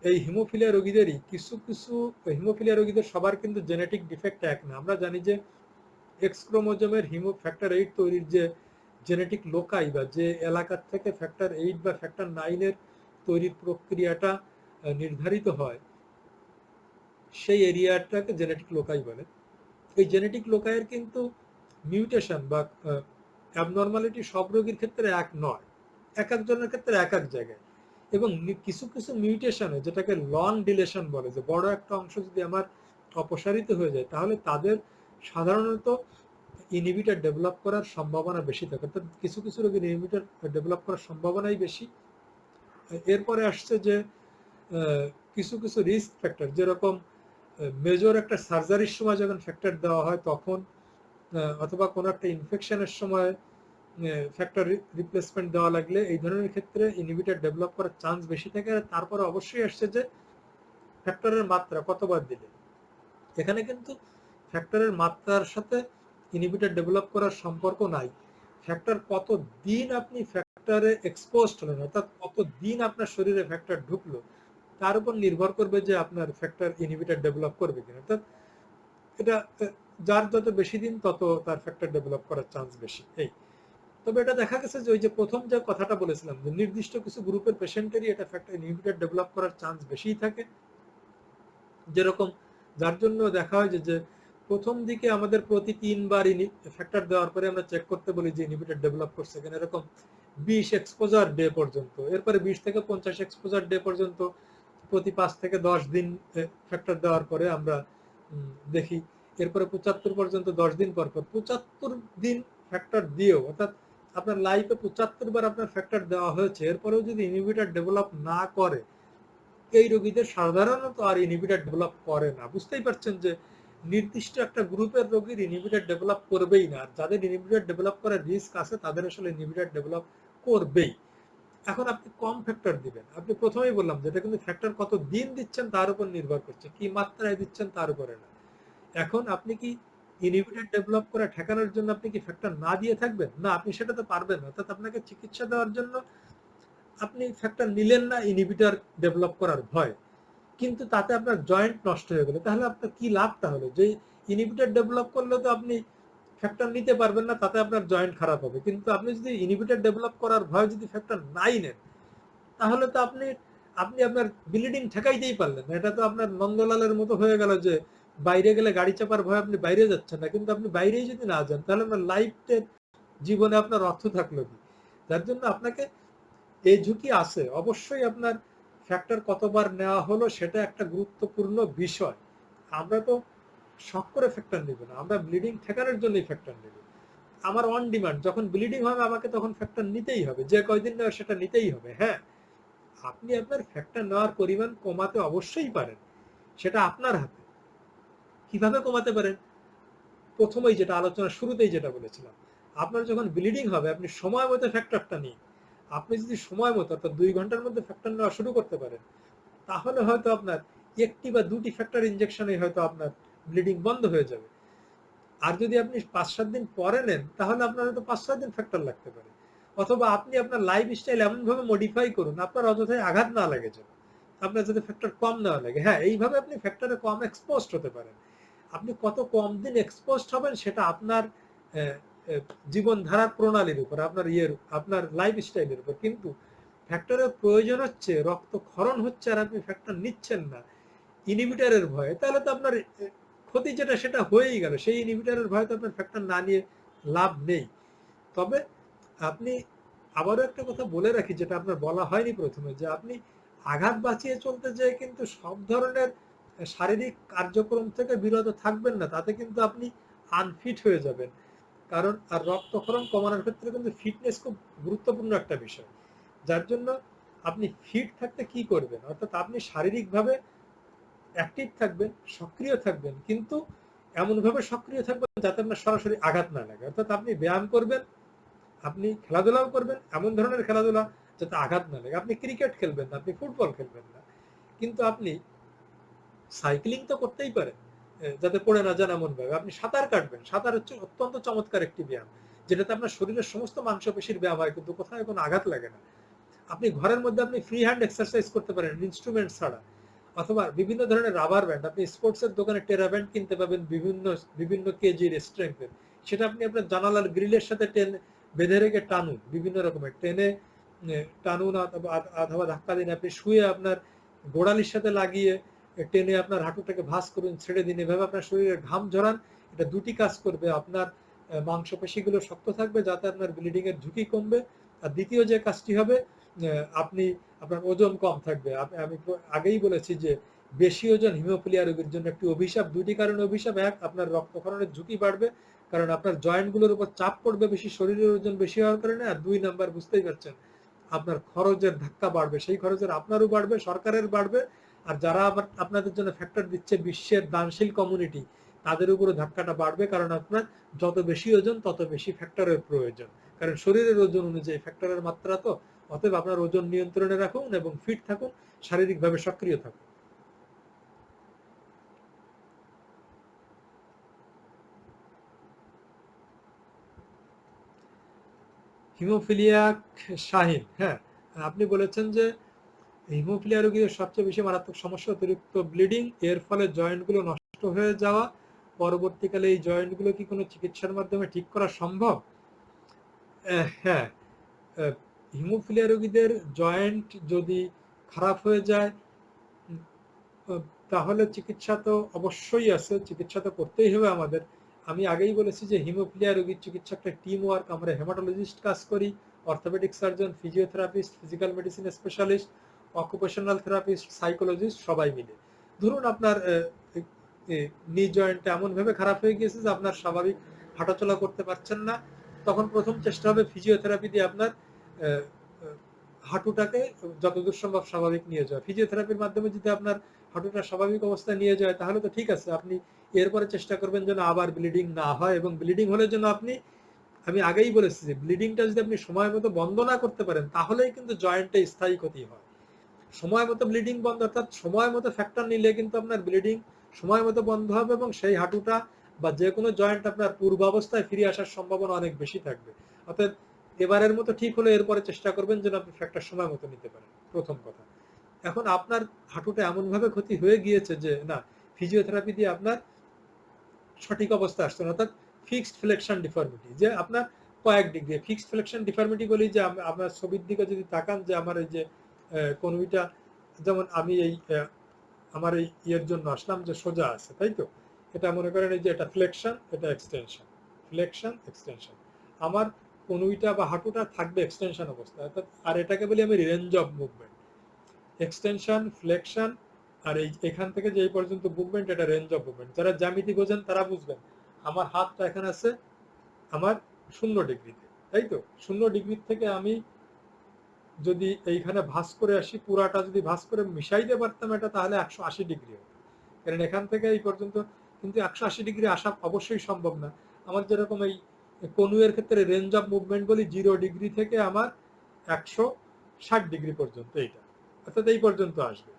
এই হিমোফিলিয়া রোগীদেরই কিছু কিছু হিমোফিলিয়া রোগীদের সবার কিন্তু জেনেটিক ডিফেক্ট এক না। আমরা জানি যে এক্স ক্রোমোজোমের ফ্যাক্টর 8 তৈরির যে জেনেটিক লোকাই, বা যে এলাকার থেকে ফ্যাক্টর 8 বা ফ্যাক্টর 9 এর তৈরির প্রক্রিয়াটা নির্ধারিত হয়, সেই এরিয়াটাকে জেনেটিক লোকাই বলে। এই জেনেটিক লোকাইয়ের কিন্তু মিউটেশন বা অ্যাবনর্মালিটি সব রোগীর ক্ষেত্রে এক নয়, এক একজনের ক্ষেত্রে এক এক জায়গায়। এবং কিছু কিছু মিউটেশনে, যেটাকে লং ডিলেশন বলে, যে বড় একটা অংশ যদি আমার অপসারিত হয়ে যায়, তাহলে তাদের সাধারণত ইনহিবিটর ডেভেলপ করার সম্ভাবনা বেশি থাকে। অর্থাৎ কিছু কিছু রোগীর ইনহিবিটর ডেভেলপ করার সম্ভাবনাই বেশি। এরপরে আসছে যে কিছু কিছু রিস্ক ফ্যাক্টর, যেরকম মেজর একটা সার্জারির সময় যখন ফ্যাক্টর দেওয়া হয় তখন, অথবা কোনো একটা ইনফেকশনের সময় ফ্যাক্টর রিপ্লেসমেন্ট দেওয়া লাগলে, এই ধরনের ক্ষেত্রে ইনহিবিটর ডেভেলপ করার চান্স বেশি থাকে। আর তারপরে অবশ্যই আসছে যে ফ্যাক্টরের মাত্রা কতবার দিলে। এখানে কিন্তু ফ্যাক্টরের মাত্রার সাথে ইনহিবিটর ডেভেলপ করার সম্পর্ক নাই। ফ্যাক্টর কত দিন আপনি ফ্যাক্টরে এক্সপোজড হলেন, অর্থাৎ কত দিন আপনার শরীরে ফ্যাক্টর ঢুকলো, তার উপর নির্ভর করবে যে আপনার ফ্যাক্টর ইনহিবিটর ডেভেলপ করবে কিনা। অর্থাৎ এটা যার যত বেশি দিন তত তার ফ্যাক্টর ডেভেলপ করার চান্স বেশি। এই তবে এটা দেখা গেছে যে ওই যে প্রথম যে কথাটা বলেছিলাম যে নির্দিষ্ট কিছু গ্রুপের পেশেন্টেরই এটা ফ্যাক্টর ইনহিবিটর ডেভেলপ করার চান্স বেশিই থাকে। যেরকম যার জন্য দেখা হয় যে প্রথম দিকে আমাদের প্রতি 3 বার ফ্যাক্টর দেওয়ার পরে আমরা চেক করতে বলি যে ইনহিবিটর ডেভেলপ করছে কিনা, এরকম 20 এক্সপোজার ডে পর্যন্ত, এরপরে 20 থেকে 50 এক্সপোজার ডে পর্যন্ত প্রতি 5 থেকে 10 দিন ফ্যাক্টর দেওয়ার পরে আমরা দেখি, এরপরে 75 পর্যন্ত 10 দিন পর পর 75 দিন ফ্যাক্টর দিয়েও, অর্থাৎ আপনার লাইফে 75 বার আপনার ফ্যাক্টর দেওয়া হয়েছে, এরপরেও যদি ইনহিবিটর ডেভেলপ না করে, এই রোগীদের সাধারণত আর ইনহিবিটর ডেভেলপ করে না। বুঝতেই পারছেন যে নির্দিষ্ট একটা গ্রুপের রোগীর ইনহিবিটর ডেভেলপ করবেই না, আর যাদের ইনহিবিটর ডেভেলপ করার রিস্ক আছে তাদের আসলে ইনহিবিটর ডেভেলপ করবেই। এখন আপনি কম ফ্যাক্টর দিবেন, আপনি প্রথমেই বললাম যেটা কিন্তু ফ্যাক্টর কত দিন দিচ্ছেন তার উপর নির্ভর করছে, কি মাত্রায় দিচ্ছেন তার উপরে না। এখন আপনি কি ইনহিবিটর ডেভেলপ করে ঠেকানোর জন্য আপনি কি ফ্যাক্টর না দিয়ে থাকবেন? না, আপনি সেটা তো পারবেন না। অর্থাৎ আপনাকে চিকিৎসা দেওয়ার জন্য আপনি ফ্যাক্টর নিলেন না ইনহিবিটর ডেভেলপ করার ভয়, কিন্তু তাতে আপনার জয়েন্ট নষ্ট হয়ে গেল, তাহলে আপনার কি লাভ? তাহলে যে ইনহিবিটর ডেভেলপ করলে তো আপনি ফ্যাক্টর নিতে পারবেন না, তাতে আপনার জয়েন্ট খারাপ হবে। কিন্তু আপনি যদি ইনহিবিটর ডেভেলপ করার ভয় যদি ফ্যাক্টর নাই নেন, তাহলে তো আপনি আপনি আপনার ব্লিডিং ঠেকাইতেই পারলেন না। এটা তো আপনার নন্দলালের মতো হয়ে গেল যে বাইরে গেলে গাড়ি চাপার ভয় আপনি বাইরে যাচ্ছেন না, কিন্তু আপনি বাইরেই যদি না যান তাহলে আপনার লাইফের জীবনে আপনার অর্থ থাকলো কি? যার জন্য আপনাকে এই ঝুঁকি আছে অবশ্যই। আপনার ফ্যাক্টর কতবার নেওয়া হলো সেটা একটা গুরুত্বপূর্ণ বিষয়। আমরা তো শখ করে ফ্যাক্টর নিব না, আমরা ব্লিডিং ঠেকানোর জন্যই ফ্যাক্টর নেব। আমার অন ডিমান্ড, যখন ব্লিডিং হবে আমাকে তখন ফ্যাক্টর নিতেই হবে, যে কয়দিন নেওয়া সেটা নিতেই হবে। হ্যাঁ, আপনি আপনার ফ্যাক্টর নেওয়ার পরিমাণ কমাতে অবশ্যই পারেন, সেটা আপনার হাতে। কিভাবে কমাতে পারেন? প্রথমেই যেটা আলোচনা শুরুতেই যেটা বলেছিলাম, আপনার যখন ব্লিডিং হবে আপনি সময় মতো ফ্যাক্টরটা নিন। আপনি যদি সময় মতো অর্থাৎ 2 ঘন্টার মধ্যে ফ্যাক্টর নেওয়া শুরু করতে পারেন, তাহলে হয়তো আপনার একটি বা দুটি ফ্যাক্টর ইনজেকশনে হয়তো আপনার ব্লিডিং বন্ধ হয়ে যাবে। আর যদি আপনি 5-7 দিন পরে নেন, তাহলে আপনার হয়তো 5-6 দিন ফ্যাক্টর লাগতে পারে। অথবা আপনি আপনার লাইফ স্টাইল এমনভাবে মডিফাই করুন আপনার অযথায় আঘাত না লাগে, যেন আপনার যাতে ফ্যাক্টর কম নেওয়া লাগে। হ্যাঁ, এইভাবে আপনি ফ্যাক্টরে কম এক্সপোজড হতে পারেন। আপনি কত কম দিন এক্সপোজড হবেন সেটা আপনার জীবনধারার প্রণালীর উপর, আপনার লাইফ স্টাইলের উপর। কিন্তু ফ্যাক্টরের প্রয়োজন হচ্ছে, রক্তক্ষরণ হচ্ছে, আর আপনি ফ্যাক্টর নিচ্ছেন না ইনহিবিটরের ভয়ে, তাহলে তো আপনার ক্ষতি যেটা সেটা হয়েই গেল। সেই ইনহিবিটরের ভয়ে তো আপনার ফ্যাক্টর না নিয়ে লাভ নেই। তবে আপনি, আবারও একটা কথা বলে রাখি যেটা আপনার বলা হয়নি প্রথমে, যে আপনি আঘাত বাঁচিয়ে চলতে যেয়ে কিন্তু সব ধরনের শারীরিক কার্যক্রম থেকে বিরত থাকবেন না, তাতে কিন্তু আপনি আনফিট হয়ে যাবেন। কারণ আর রক্তক্ষরণ কমানোর ক্ষেত্রে কিন্তু ফিটনেস খুব গুরুত্বপূর্ণ একটা বিষয়। যার জন্য আপনি ফিট থাকতে কি করবেন, অর্থাৎ আপনি শারীরিকভাবে অ্যাক্টিভ থাকবেন, সক্রিয় থাকবেন, কিন্তু এমনভাবে সক্রিয় থাকবেন যাতে আপনার সরাসরি আঘাত না লাগে। অর্থাৎ আপনি ব্যায়াম করবেন, আপনি খেলাধুলাও করবেন, এমন ধরনের খেলাধুলা যাতে আঘাত না লাগে। আপনি ক্রিকেট খেলবেন না, আপনি ফুটবল খেলবেন না, কিন্তু আপনি সাইক্লিং তো করতেই পারেন, যাতে পড়ে না যান এমন ভাবে। আপনি সাঁতার কাটবেন, সাঁতার হচ্ছে অত্যন্ত চমৎকার একটি ব্যায়াম, যেটাতে আপনার শরীরের সমস্ত মাংসপেশির ব্যায়াম হয়, কিন্তু কোথাও কোনো আঘাত লাগে না। আপনি ঘরের মধ্যে আপনি ফ্রি হ্যান্ড এক্সারসাইজ করতে পারেন ইনস্ট্রুমেন্ট ছাড়া। অথবা বিভিন্ন ধরনের রাবার ব্যান্ড, আপনি স্পোর্টসের দোকানে টেরা ব্যান্ড কিনতে পাবেন বিভিন্ন বিভিন্ন কেজির স্ট্রেংথের, সেটা আপনি আপনার জানালার গ্রিলের সাথে বেঁধে রেখে টানুন, বিভিন্ন রকমের টেনে টানুন, অথবা ধাক্কা দিন। আপনি শুয়ে আপনার গোড়ালির সাথে লাগিয়ে টেনে আপনার হাঁটুটাকে ভাঁজ করুন, ছেড়ে দিন, এভাবে আপনার শরীরের ঘাম ঝরান। এটা দুটি কাজ করবে, আপনার মাংসপেশিগুলো শক্ত থাকবে যাতে আপনার ব্লিডিং এর ঝুঁকি কমবে, আর দ্বিতীয় যে কাজটি হবে, আপনি আপনার ওজন কম থাকবে। আমি আগেই বলেছি যে বেশি ওজন হিমোফিলিয়া রোগীর জন্য একটি অভিশাপ। দুটি কারণে অভিশাপ: এক, আপনার রক্তক্ষরণের ঝুঁকি বাড়বে, কারণ আপনার জয়েন্টগুলোর উপর চাপ পড়বে বেশি, শরীরের ওজন বেশি হওয়ার কারণে। আর 2 নাম্বার, বুঝতেই পারছেন, আপনার খরচের ধাক্কা বাড়বে, সেই খরচের আপনারও বাড়বে, সরকারের বাড়বে। আর যারা আবার আপনাদের জন্য ফ্যাক্টর দিচ্ছে, বিশ্বের দানশীল কমিউনিটি, তাদের উপরে ধাক্কাটা বাড়বে, কারণ আপনার যত বেশি ওজন তত বেশি ফ্যাক্টরের প্রয়োজন, কারণ শরীরের ওজন অনুযায়ী ফ্যাক্টরের মাত্রা। তো অতএব আপনার ওজন নিয়ন্ত্রণে রাখুন এবং ফিট থাকুন, শারীরিকভাবে সক্রিয় থাকুন। হিমোফিলিয়া শাহিন, হ্যাঁ, আপনি বলেছেন যে হিমোফিলিয়া রোগীদের সবচেয়ে বেশি মারাত্মক সমস্যা অতিরিক্ত ব্লিডিং, এর ফলে জয়েন্টগুলো নষ্ট হয়ে যাওয়া। পরবর্তীকালে এই জয়েন্টগুলো কি কোনো চিকিৎসার মাধ্যমে ঠিক করা সম্ভব? হ্যাঁ, হিমোফিলিয়া রোগীদের জয়েন্ট যদি খারাপ হয়ে যায় উম, তাহলে চিকিৎসা তো অবশ্যই আছে, চিকিৎসা তো করতেই হবে আমাদের। আমি আগেই বলেছি যে হিমোফিলিয়া রোগীর চিকিৎসা একটা টিম ওয়ার্ক। আমরা হেমাটোলজিস্ট কাজ করি, orthopaedic surgeon, physiotherapist, physical medicine specialist, occupational therapist, psychologist সবাই মিলে। ধরুন আপনার নি জয়েন্টটা এমনভাবে খারাপ হয়ে গিয়েছে যে আপনার স্বাভাবিক হাঁটাচলা করতে পারছেন না, তখন প্রথম চেষ্টা হবে ফিজিওথেরাপি দিয়ে আপনার আহ, আহ, হাঁটুটাকে যতদূর সম্ভব স্বাভাবিক নিয়ে যাওয়া। ফিজিওথেরাপির মাধ্যমে যদি আপনার হাঁটুটা স্বাভাবিক অবস্থায় নিয়ে যায় তাহলে তো ঠিক আছে, আপনি এরপরে চেষ্টা করবেন যেন আবার ব্লিডিং না হয়, এবং ব্লিডিং হলে যেন আপনি, আমি আগেই বলেছি যে ব্লিডিংটা যদি আপনি সময় মতো বন্ধ না করতে পারেন তাহলেই কিন্তু জয়েন্টে স্থায়ী ক্ষতি হয়। সময় মতো ব্লিডিং বন্ধ, অর্থাৎ সময় মতো ফ্যাক্টর নিলে কিন্তু আপনার ব্লিডিং সময় মতো বন্ধ হবে এবং সেই হাঁটুটা বা যে কোনো জয়েন্ট আপনার পূর্বাবস্থায় ফিরে আসার সম্ভাবনা অনেক বেশি থাকবে। অর্থাৎ এবারের মতো ঠিক হলে এরপরে চেষ্টা করবেন যেন আপনি ফ্যাক্টর সময় মতো নিতে পারেন, প্রথম কথা। এখন আপনার হাঁটুটা এমনভাবে ক্ষতি হয়ে গিয়েছে যে না, ফিজিওথেরাপি দিয়ে আপনার সঠিক অবস্থা আসছে না, অর্থাৎ ফিক্সড ফ্লেকশন ডিফর্মিটি, যে আপনার কয়েক ডিগ্রি ফিক্সড ফ্লেকশন ডিফর্মিটি বলি, যে আপনার ছবির দিকে যদি তাকান যে আমার এই যে কনুইটা, যেমন আমি এই আমার এই ইয়ের জন্য আসলাম যে সোজা আছে, তাই তো, এটা মনে করেন এই যে এটা ফ্লেকশন, এটা এক্সটেনশন, ফ্লেকশন এক্সটেনশন। আমার কনুইটা বা হাঁটুটা থাকবে এক্সটেনশন অবস্থায়, অর্থাৎ, আর এটাকে বলি আমি range of movement. Extension, flexion, আর এই এখান থেকে যে এই পর্যন্ত মুভমেন্ট, এটা রেঞ্জ অফ মুভমেন্ট। যারা জ্যামিতি বোঝেন তারা বুঝবেন। আমার হাতটা এখানে আছে আমার 0 ডিগ্রিতে, তাই তো, 0 ডিগ্রি থেকে আমি যদি এইখানে ভাঁজ করে আসি, পুরাটা যদি ভাঁজ করে মিশাইতে পারতাম এটা, তাহলে 180 ডিগ্রি হতো। কারণ এখান থেকে এই পর্যন্ত কিন্তু 180 ডিগ্রি আসা অবশ্যই সম্ভব না। আমার যেরকম এই কনুয়ের ক্ষেত্রে রেঞ্জ অফ মুভমেন্ট বলি 0 ডিগ্রি থেকে আমার 160 ডিগ্রি পর্যন্ত, এইটা অর্থাৎ এই পর্যন্ত আসবে।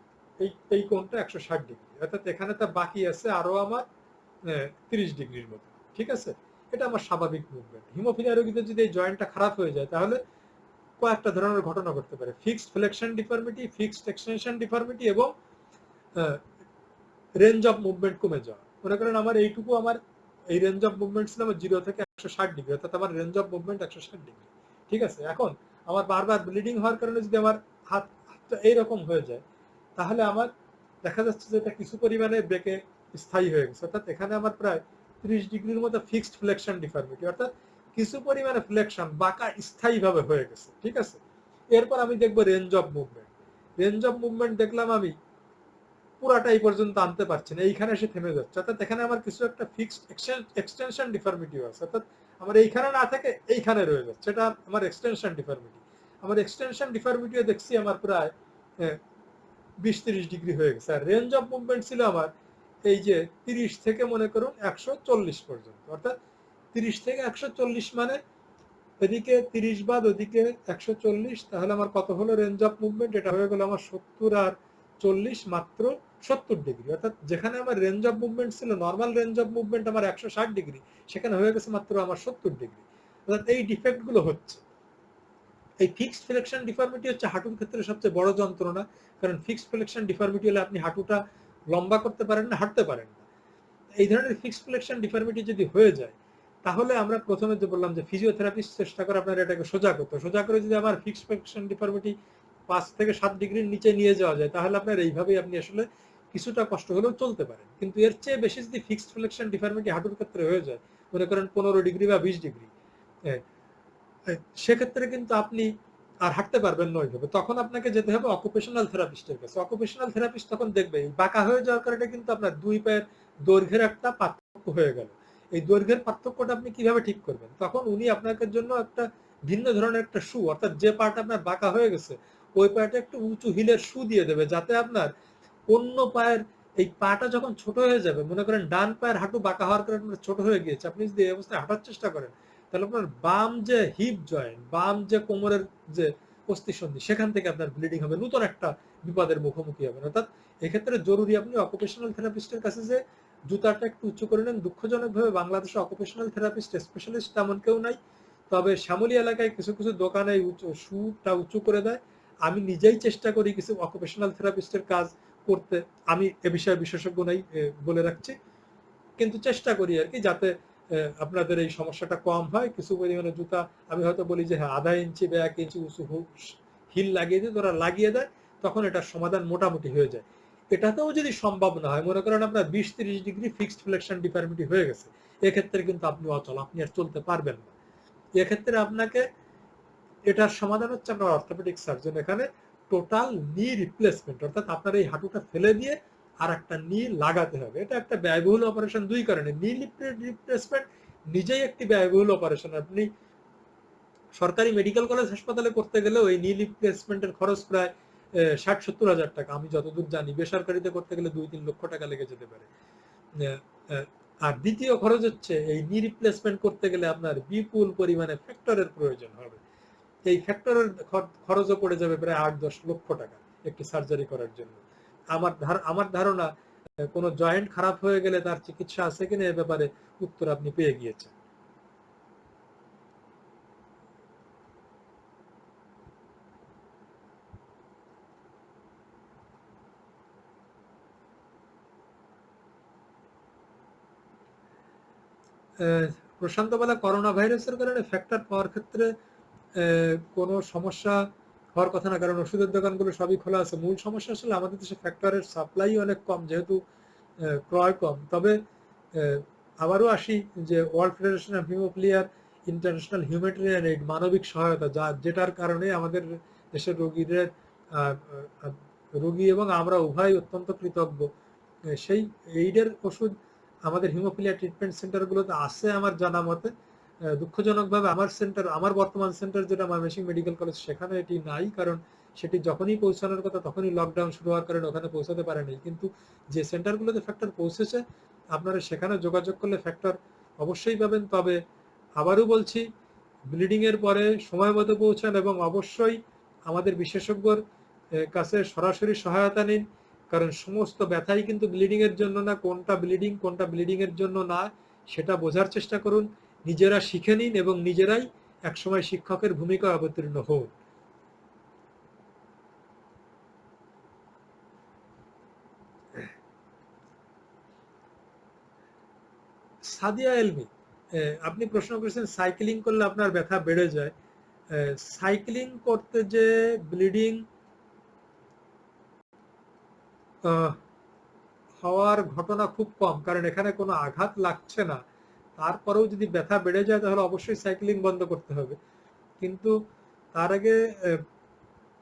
এই কোণটা 160 ডিগ্রি, অর্থাৎ এখানে তা বাকি আছে আরো আমার 30 ডিগ্রির মতো। ঠিক আছে, এটা আমার স্বাভাবিক মুভমেন্ট। হিমোফিলিয়া রোগীদের যদি এই জয়েন্টটা খারাপ হয়ে যায় তাহলে কয়েকটা ধরনের ঘটনা ঘটতে পারে: fixed flexion deformity, fixed extension deformity, এবং রেঞ্জ অফ মুভমেন্ট কমে যাওয়া। মনে করেন আমার এইটুকু, আমার এই রেঞ্জ অফ মুভমেন্ট ছিল আমার 0 থেকে 160 ডিগ্রি, অর্থাৎ আমার রেঞ্জ অফ মুভমেন্ট 160 ডিগ্রি। ঠিক আছে, এখন আমার বারবার ব্লিডিং হওয়ার কারণে যদি আমার হাতটা এইরকম হয়ে যায় তাহলে আমার দেখা যাচ্ছে যে এটা কিছু পরিমাণে বেঁকে স্থায়ী হয়ে গেছে, অর্থাৎ এখানে আমার প্রায় 30 ডিগ্রির মতো ফিক্সড ফ্লেকশন ডিফর্মিটি, অর্থাৎ কিছু পরিমাণে ফ্লেকশন বাঁকা স্থায়ীভাবে হয়ে গেছে। ঠিক আছে, এরপর আমি দেখবো range of movement. Range of movement দেখলাম আমি পুরাটা এই পর্যন্ত আনতে পারছি না, এইখানে এসে থেমে যাচ্ছে, অর্থাৎ এখানে আমার কিছু একটা ফিক্সড এক্সটেনশন ডিফর্মিটিও আছে, অর্থাৎ আমার এইখানে না থেকে এইখানে রয়ে যাচ্ছে, এটা আমার এক্সটেনশন ডিফর্মিটি। আমার এক্সটেনশন ডিফর্মিটিও দেখছি আমার প্রায় 20-30 ডিগ্রি হয়ে গেছে। আর রেঞ্জ অফ মুভমেন্ট ছিল আমার এই যে 30 থেকে মনে করুন 140 পর্যন্ত, অর্থাৎ 30 থেকে 140 মানে এদিকে 30 বাদ ওদিকে 140, তাহলে আমার কত হলো রেঞ্জ অফ মুভমেন্ট? এটা হয়ে গেল আমার 70 আর 40 মাত্র 70 ডিগ্রি, অর্থাৎ যেখানে আমার রেঞ্জ অফ মুভমেন্ট ছিল, নর্মাল রেঞ্জ অফ মুভমেন্ট আমার 160 ডিগ্রি, সেখানে হয়ে গেছে মাত্র আমার 70 ডিগ্রি। অর্থাৎ এই ডিফেক্ট গুলো হচ্ছে। এই ফিক্সড ফ্লেকশন ডিফর্মিটি হচ্ছে হাঁটুর ক্ষেত্রে সবচেয়ে বড় যন্ত্রণা, কারণ ফিক্সড ফ্লেকশন ডিফর্মিটি হলে আপনি হাঁটুটা লম্বা করতে পারেন না, হাঁটতে পারেন না। এই ধরনের ফিক্সড ফ্লেকশন ডিফর্মিটি যদি হয়ে যায় তাহলে আমরা প্রথমে যে বললাম যে ফিজিওথেরাপিস্ট চেষ্টা করে আপনার এটাকে সোজা করতে, সোজা করে যদি আমার ফিক্সড ফ্লেকশন ডিফর্মিটি 5 থেকে 7 ডিগ্রির নিচে নিয়ে যাওয়া যায় তাহলে আপনার এইভাবেই আপনি আসলে কিছুটা কষ্ট হলেও চলতে পারেন। কিন্তু এর চেয়ে বেশি যদি ফিক্সড ফ্লেকশন ডিফর্মিটি হাঁটুর ক্ষেত্রে হয়ে যায়, মনে করেন 15 ডিগ্রি বা 20 ডিগ্রি, সেক্ষেত্রে কিন্তু আপনি আর হাঁটতে পারবেন না ওইভাবে। তখন আপনাকে যেতে হবে অকুপেশনাল থেরাপিস্টের কাছে। অকুপেশনাল থেরাপিস্ট তখন দেখবে এই বাঁকা হয়ে যাওয়ার কারণে কিন্তু আপনার দুই পায়ের দৈর্ঘ্যের একটা পার্থক্য হয়ে গেল। এই দৈর্ঘ্যের পার্থক্যটা আপনি কিভাবে ঠিক করবেন? তখন উনি আপনাকে জন্য একটা ভিন্ন ধরনের একটা শু, অর্থাৎ যে পাটা আপনার বাঁকা হয়ে গেছে ওই পাটা একটু উঁচু হিলের শু দিয়ে দেবে, যাতে আপনার অন্য পায়ের এই পাটা যখন ছোট হয়ে যাবে, মনে করেন ডান পায়ের হাঁটু বাঁকা হওয়ার কারণে ছোট হয়ে গিয়েছে, আপনি যদি এই অবস্থায় হাঁটার চেষ্টা করেন তাহলে আপনার বাম যে হিপ জয়েন্ট, বাম যে কোমরের যে অস্থিসন্ধি, সেখান থেকে আপনার ব্লিডিং হবে, নতুন একটা বিপদের মুখোমুখি হবেন। অর্থাৎ এক্ষেত্রে জরুরি আপনি অকুপেশনাল থেরাপিস্টের কাছে যে জুতাটা একটু উঁচু করে নেন। দুঃখজনকভাবে বাংলাদেশে অকুপেশনাল থেরাপিস্ট স্পেশালিস্ট তেমন কেউ নাই, তবে শ্যামলী এলাকায় কিছু কিছু দোকানে উঁচু শুটা উঁচু করে দেয়। আমি নিজেই চেষ্টা করি কিছু অকুপেশনাল থেরাপিস্টের কাজ করতে, আমি এ বিষয়ে বিশেষজ্ঞ নাই বলে রাখছি, কিন্তু চেষ্টা করি আর কি যাতে আপনাদের এই সমস্যাটা কম হয়। কিছু পরিমাণে জুতা আমি হয়তো বলি যে হ্যাঁ 1/2 ইঞ্চি বা 1 ইঞ্চি উঁচু হিল লাগিয়ে দিই, ওরা লাগিয়ে দেয়, তখন এটার সমাধান মোটামুটি হয়ে যায়। এটাতেও যদি সম্ভব না হয়, মনে করেন আপনার 20-30 ডিগ্রি ফিক্সড ফ্লেকশন ডিফর্মিটি হয়ে গেছে, এক্ষেত্রে কিন্তু আপনি অচল, আপনি আর চলতে পারবেন না। এক্ষেত্রে আপনাকে এটার সমাধান হচ্ছে আপনার অর্থোপেডিক সার্জন এখানে টোটাল নি রিপ্লেসমেন্ট, অর্থাৎ আপনার এই হাঁটুটা ফেলে দিয়ে আর একটা নি লাগাতে হবে। এটা একটা ব্যয়বহুল অপারেশন দুই কারণে। নি রিপ্লেসমেন্ট নিজেই একটি ব্যয়বহুল অপারেশন। আপনি সরকারি মেডিকেল কলেজ হাসপাতালে করতে গেলেও এই নি রিপ্লেসমেন্টের খরচ প্রায় 60-70 হাজার টাকা আমি যতদূর জানি। বেসরকারিতে করতে গেলে 2-3 লক্ষ টাকা লেগে যেতে পারে। আর দ্বিতীয় খরচ হচ্ছে এই নি রিপ্লেসমেন্ট করতে গেলে আপনার বিপুল পরিমাণে ফ্যাক্টরের প্রয়োজন হবে। এই ফ্যাক্টরের খরচও পড়ে যাবে প্রায় 8-10 লক্ষ টাকা একটি সার্জারি করার জন্য। আমার ধারণা কোনো জয়েন্ট খারাপ হয়ে গেলে তার চিকিৎসা আছে কিনা এ ব্যাপারে উত্তর আপনি পেয়ে গিয়েছেন। প্রশান্ত বলা করোনা ভাইরাসের কারণে ফ্যাক্টর পাওয়ার ক্ষেত্রে কোনো সমস্যা হওয়ার কথা না, কারণ ওষুধের দোকানগুলো সবই খোলা আছে। মূল সমস্যা আসলে আমাদের দেশে ফ্যাক্টরের সাপ্লাই অনেক কম, যেহেতু ক্রয় কম। তবে আবারও আসি যে ওয়ার্ল্ড ফেডারেশন অফ হিমোফিলিয়ার ইন্টারন্যাশনাল হিউম্যানিটেরিয়ান এইড মানবিক সহায়তা, যেটার কারণে আমাদের দেশের রোগী এবং আমরা উভয় অত্যন্ত কৃতজ্ঞ। সেই এইডের ওষুধ আমাদের হিমোফিলিয়া ট্রিটমেন্ট সেন্টারগুলোতে আছে আমার জানা মতে। দুঃখজনকভাবে আমার বর্তমান সেন্টার যেটা ময়মনসিংহ মেডিকেল কলেজ, সেখানে এটি নাই, কারণ সেটি যখনই পৌঁছানোর কথা তখনই লকডাউন শুরু হওয়ার কারণে ওখানে পৌঁছাতে পারেনি। কিন্তু যে সেন্টারগুলোতে ফ্যাক্টর পৌঁছেছে, আপনারা সেখানে যোগাযোগ করলে ফ্যাক্টর অবশ্যই পাবেন। তবে আবারও বলছি, ব্লিডিং এর পরে সময় মতো পৌঁছান এবং অবশ্যই আমাদের বিশেষজ্ঞর কাছে সরাসরি সহায়তা নিন, কারণ সমস্ত ব্যথাই কিন্তু ব্লিডিং এর জন্য না। কোনটা ব্লিডিং এর জন্য না, সেটা বোঝার চেষ্টা করুন, নিজেরা শিখে নিন এবং নিজেরাই একসময় শিক্ষকের ভূমিকা অবতীর্ণ হন। সাদিয়া এলমি, আপনি প্রশ্ন করেছেন সাইক্লিং করলে আপনার ব্যথা বেড়ে যায়। সাইক্লিং করতে যে ব্লিডিং হওয়ার ঘটনা খুব কম, কারণ এখানে কোনো আঘাত লাগছে না। তারপরেও যদি ব্যথা বেড়ে যায় তাহলে অবশ্যই সাইক্লিং বন্ধ করতে হবে। কিন্তু তার আগে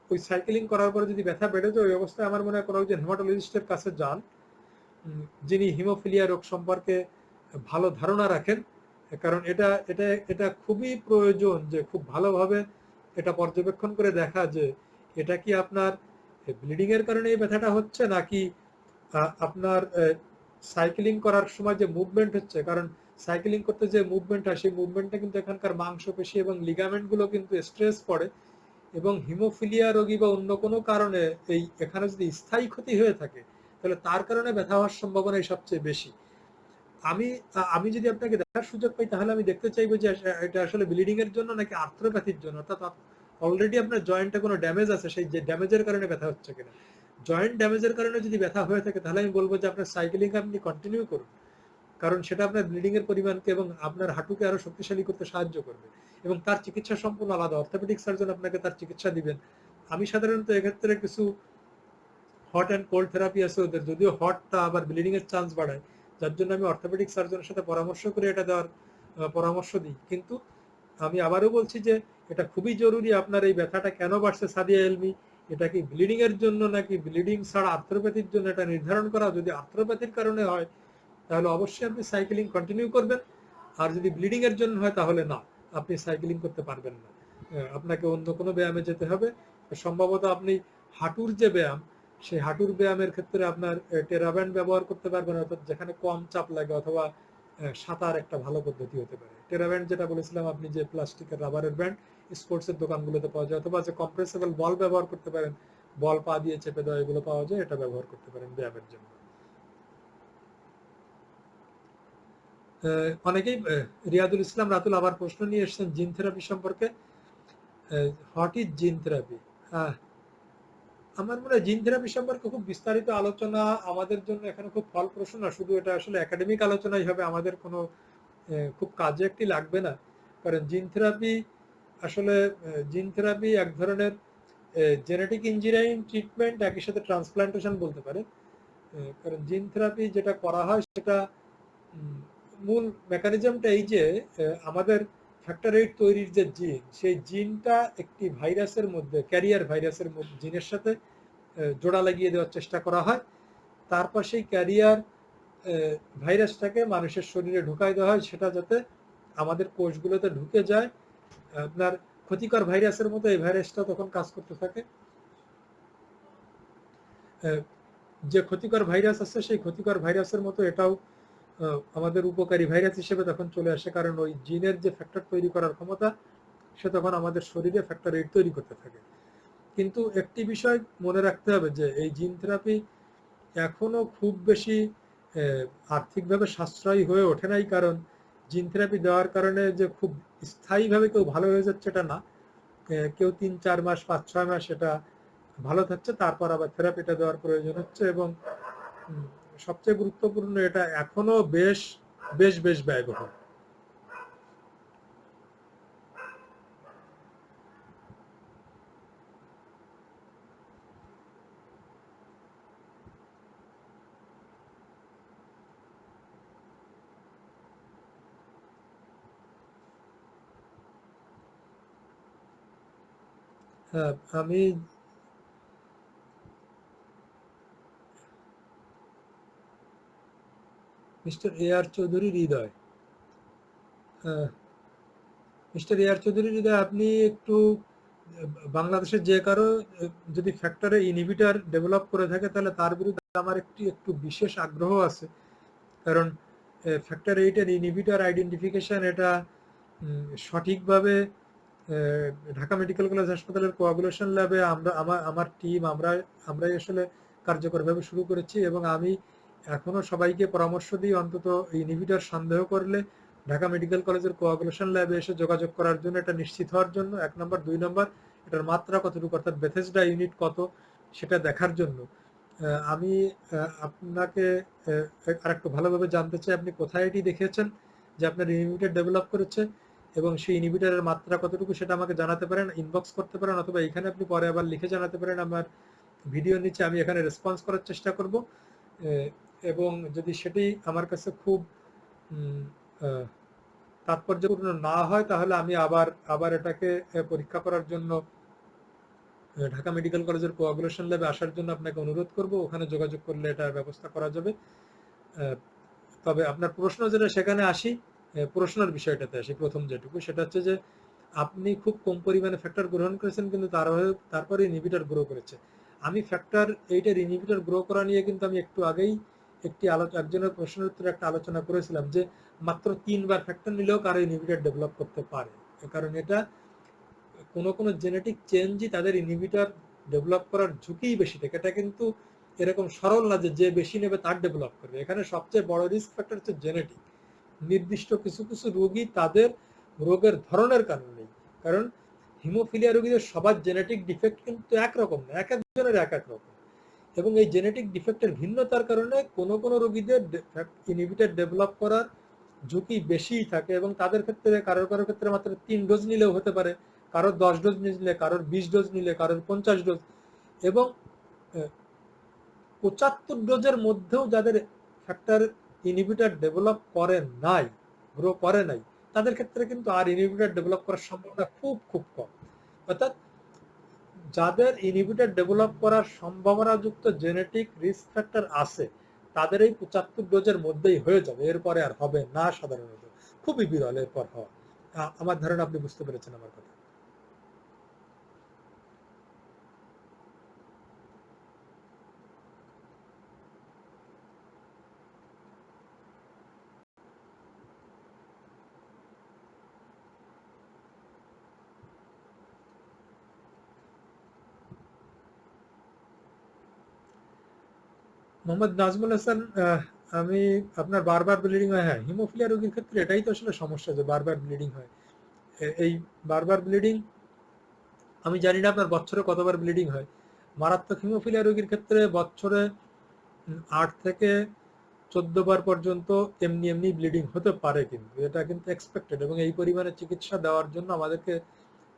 ওই সাইক্লিং করার পরে যদি ব্যথা বেড়ে যায়, ওই অবস্থায় আমার মনে হয় কোনো একজন হেমাটোলজিস্টের কাছে যান, যিনি হিমোফিলিয়া রোগ সম্পর্কে ভালো ধারণা রাখেন। কারণ এটা এটা এটা খুবই প্রয়োজন যে খুব ভালোভাবে এটা পর্যবেক্ষণ করে দেখা যে এটা কি আপনার ব্লিডিং এর কারণে এই ব্যথাটা হচ্ছে, নাকি আপনার সাইক্লিং করার সময় যে মুভমেন্ট হচ্ছে, কারণ সাইক্লিং করতে যে মুভমেন্ট হয় সেই মুভমেন্টটা কিন্তু এখানকার মাংসপেশি এবং লিগামেন্ট গুলো কিন্তু স্ট্রেস পড়ে, এবং হিমোফিলিয়া রোগী বা অন্য কোনো কারণে এখানে যদি স্থায়ী ক্ষতি হয়ে থাকে, তাহলে তার কারণে ব্যথা হওয়ার সম্ভাবনাই সবচেয়ে বেশি। আমি আমি যদি আপনাকে দেখার সুযোগ পাই তাহলে আমি দেখতে চাইবো যে এটা আসলে ব্লিডিং এর জন্য নাকি আর্থ্রোপ্যাথির জন্য, অর্থাৎ অলরেডি আপনার জয়েন্টে কোনো ড্যামেজ আছে, সেই যে ড্যামেজের কারণে ব্যথা হচ্ছে কিনা। জয়েন্ট ড্যামেজের কারণে যদি ব্যথা হয়ে থাকে তাহলে আমি বলবো যে আপনার সাইক্লিং আপনি কন্টিনিউ করুন, কারণ সেটা আপনার ব্লিডিং এর পরিমাণকে এবং আপনার হাঁটুকে আরো শক্তিশালী করতে সাহায্য করবে, এবং তার চিকিৎসা সম্পূর্ণ আলাদা। অর্থোপেডিক সার্জন আপনাকে তার চিকিৎসা দিবেন। আমি সাধারণত এক্ষেত্রে কিছু হট অ্যান্ড কোল্ড থেরাপি আছে ওদের, যদিও হটটা আবার ব্লিডিং এর চান্স বাড়ায়, যার জন্য আমি অর্থোপেডিক সার্জনের সাথে পরামর্শ করে এটা দেওয়ার পরামর্শ দিই। কিন্তু আমি আবারও বলছি যে এটা খুবই জরুরি, আপনার এই ব্যথাটা কেন বাড়ছে সাদিয়া এলমি, এটা কি ব্লিডিং এর জন্য নাকি ব্লিডিং ছাড়া আর্থ্রোপ্যাথির জন্য, এটা নির্ধারণ করা। যদি আর্থ্রোপ্যাথির কারণে হয় তাহলে অবশ্যই আপনি সাইক্লিং কন্টিনিউ করবেন, আর যদি ব্লিডিং এর জন্য হয় তাহলে না, আপনি সাইক্লিং করতে পারবেন না, আপনাকে অন্য কোনো ব্যায়ামে যেতে হবে। সম্ভবত আপনি হাঁটুর যে ব্যায়াম, সেই হাঁটুর ব্যায়ামের ক্ষেত্রে আপনার টেরাব্যান্ড ব্যবহার করতে পারবেন, অর্থাৎ যেখানে কম চাপ লাগে, অথবা সাঁতার একটা ভালো পদ্ধতি হতে পারে। টেরাব্যান্ড যেটা বলেছিলাম আপনি, যে প্লাস্টিকের রাবারের ব্যান্ড স্পোর্টসের দোকানগুলোতে পাওয়া যায়, অথবা যে কম্প্রেসেবল বল ব্যবহার করতে পারেন, বল পা দিয়ে চেপে দেওয়া, এগুলো পাওয়া যায়, এটা ব্যবহার করতে পারেন ব্যায়ামের জন্য। অনেকেই রিয়াদুল ইসলাম রাতুল আবার প্রশ্ন নিয়ে এসেছেন জিন থেরাপি সম্পর্কে। What is gene therapy? আমার মনে হয় জিন থেরাপি সম্পর্কে খুব বিস্তারিত আলোচনা আমাদের জন্য এখানে খুব ফলপ্রসূ না, শুধু এটা আসলে একাডেমিক আলোচনাই হবে, আমাদের কোনো খুব কাজে একটি লাগবে না। কারণ জিন থেরাপি আসলে জিন থেরাপি এক ধরনের জেনেটিক ইঞ্জিনিয়ারিং ট্রিটমেন্ট, একই সাথে ট্রান্সপ্লান্টেশন বলতে পারে। কারণ জিন থেরাপি যেটা করা হয় সেটা মূল মেকানিজমটা এই যে আমাদের ফ্যাক্টর 8 তৈরির যে জিন, সেই জিনটা একটি ভাইরাসের মধ্যে, ক্যারিয়ার ভাইরাসের মধ্যে জিনের সাথে জোড়া লাগিয়ে দেওয়ার চেষ্টা করা হয়। তারপর সেই ক্যারিয়ার ভাইরাসটাকে মানুষের শরীরে ঢুকাই দেওয়া হয়, সেটা যাতে আমাদের কোষগুলোতে ঢুকে যায়। আপনার ক্ষতিকর ভাইরাসের মতো এই ভাইরাসটা তখন কাজ করতে থাকে। যে ক্ষতিকর ভাইরাস আছে সেই ক্ষতিকর ভাইরাসের মতো এটাও আমাদের উপকারী ভাইরাস হিসেবে তখন চলে আসে, কারণ ওই জিনের যে ফ্যাক্টর তৈরি করার ক্ষমতা সে তখন আমাদের শরীরে ফ্যাক্টর 8 তৈরি করতে থাকে। কিন্তু একটি বিষয় মনে রাখতে হবে যে এই জিন থেরাপি এখনো খুব বেশি আর্থিকভাবে সাশ্রয়ী হয়ে ওঠে নাই, কারণ জিন থেরাপি দেওয়ার কারণে যে খুব স্থায়ীভাবে কেউ ভালো হয়ে যাচ্ছে এটা না। কেউ 3-4 মাস 5-6 মাস এটা ভালো থাকছে, তারপর আবার থেরাপিটা দেওয়ার প্রয়োজন হচ্ছে। এবং সবচেয়ে গুরুত্বপূর্ণ, এটা এখনো বেশ বেশ বেশ ব্যয়বহুল। হ্যাঁ, আমি mister A R Chowdhury Hridoy, mister A R Chowdhury Hridoy, আপনি একটু বাংলাদেশের যে কারো যদি ফ্যাক্টরে ইনহিবিটর ডেভেলপ করে থাকে তাহলে তার বিরুদ্ধে আমার একটু বিশেষ আগ্রহ আছে। কারণ ফ্যাক্টর 8 এর ইনহিবিটর আইডেন্টিফিকেশন এটা সঠিকভাবে ঢাকা মেডিকেল কলেজ হাসপাতালের কোয়াগুলেশন ল্যাবে আমার টিম আমরাই আসলে কার্যকরভাবে শুরু করেছি। এবং আমি এখনো সবাইকে পরামর্শ দিই, অন্তত ইনহিবিটর সন্দেহ করলে ঢাকা মেডিকেল কলেজের কোয়াগুলেশন ল্যাবে এসে যোগাযোগ করার জন্য, এটা নিশ্চিত হওয়ার জন্য। 1 নম্বর, 2 নম্বর, এটার মাত্রা কতটুকু, অর্থাৎ বেথেসডা ইউনিট কত সেটা দেখার জন্য। আমি আপনাকে আরেকটু ভালোভাবে জানতে চাই, আপনি কোথায় এটি দেখেছেন যে আপনার ইনহিবিটর ডেভেলপ করেছে, এবং সেই ইনহিবিটরের মাত্রা কতটুকু সেটা আমাকে জানাতে পারেন, ইনবক্স করতে পারেন, অথবা এখানে আপনি পরে আবার লিখে জানাতে পারেন আমার ভিডিও নিচে, আমি এখানে রেসপন্স করার চেষ্টা করব। এবং যদি সেটি আমার কাছে খুব তাৎপর্যপূর্ণ না হয় তাহলে আমি আবার এটাকে পরীক্ষা করার জন্য ঢাকা মেডিকেল কলেজের কোয়াগুলেশন ল্যাবে আসার জন্য আপনাকে অনুরোধ করব। ওখানে যোগাযোগ করলে এটার ব্যবস্থা করা যাবে। তবে আপনার প্রশ্ন যেটা, সেখানে আসি, প্রশ্নের বিষয়টাতে আসি। প্রথম যেটুকু সেটা হচ্ছে যে আপনি খুব কম পরিমাণে ফ্যাক্টর গ্রহণ করেছেন, কিন্তু তারপরে ইনহিবিটর গ্রো করেছে। আমি ফ্যাক্টর 8 এর ইনহিবিটর গ্রো করা নিয়ে কিন্তু আমি একটু আগেই একজনের প্রশ্নের উত্তরে একটা আলোচনা করেছিলাম যে মাত্র 3 বার ফ্যাক্টর নিলেও কারো ইনহিবিটর ডেভেলপ করতে পারে। কারণ এটা কোনো জেনেটিক চেঞ্জই তাদের ইনহিবিটর ডেভেলপ করার ঝুঁকিই বেশি থাকে। এটা কিন্তু এরকম সরল না যে বেশি নেবে তার ডেভেলপ করবে। এখানে সবচেয়ে বড় রিস্ক ফ্যাক্টর হচ্ছে জেনেটিক। নির্দিষ্ট কিছু রোগী তাদের রোগের ধরনের কারণে, কারণ হিমোফিলিয়া রোগীদের সবার জেনেটিক ডিফেক্ট কিন্তু একরকম না, এক একজনের এক এক রকম। এবং এই জেনেটিক ডিফেক্টের ভিন্নতার কারণে কোনো রোগীদের ইনহিবিটর ডেভেলপ করার ঝুঁকি বেশিই থাকে। এবং তাদের ক্ষেত্রে কারোর ক্ষেত্রে মাত্র 3 ডোজ নিলেও হতে পারে, কারোর 10 ডোজ নিলে, কারোর 20 ডোজ নিলে, কারোর 50 ডোজ। এবং 75 ডোজের মধ্যেও যাদের ফ্যাক্টর ইনহিবিটর ডেভেলপ গ্রো করে নাই, তাদের ক্ষেত্রে কিন্তু আর ইনহিবিটর ডেভেলপ করার সম্ভাবনা খুব খুব কম। অর্থাৎ যাদের ইনহিবিটর ডেভেলপ করার সম্ভাবনাযুক্ত জেনেটিক রিস্ক ফ্যাক্টর আছে, তাদের এই 75 ডোজের মধ্যেই হয়ে যাবে, এরপরে আর হবে না সাধারণত। খুবই বিরল এরপর হওয়া। আমার ধারণা আপনি বুঝতে পেরেছেন আমার কথা। মোহাম্মদ নাজমুল হাসান, আমি আপনার বারবার ব্লিডিং হয়, হ্যাঁ, হিমোফিলিয়া রোগীর ক্ষেত্রে এটাই তো আসলে সমস্যা যে বারবার ব্লিডিং হয়। এই বারবার ব্লিডিং, আমি জানি না আপনার বছরে কতবার ব্লিডিং হয়। মারাত্মক হিমোফিলিয়া রোগীর ক্ষেত্রে বছরে 8 থেকে 14 বার পর্যন্ত এমনি এমনি ব্লিডিং হতে পারে, কিন্তু এটা কিন্তু এক্সপেক্টেড, এবং এই পরিমাণে চিকিৎসা দেওয়ার জন্য আমাদেরকে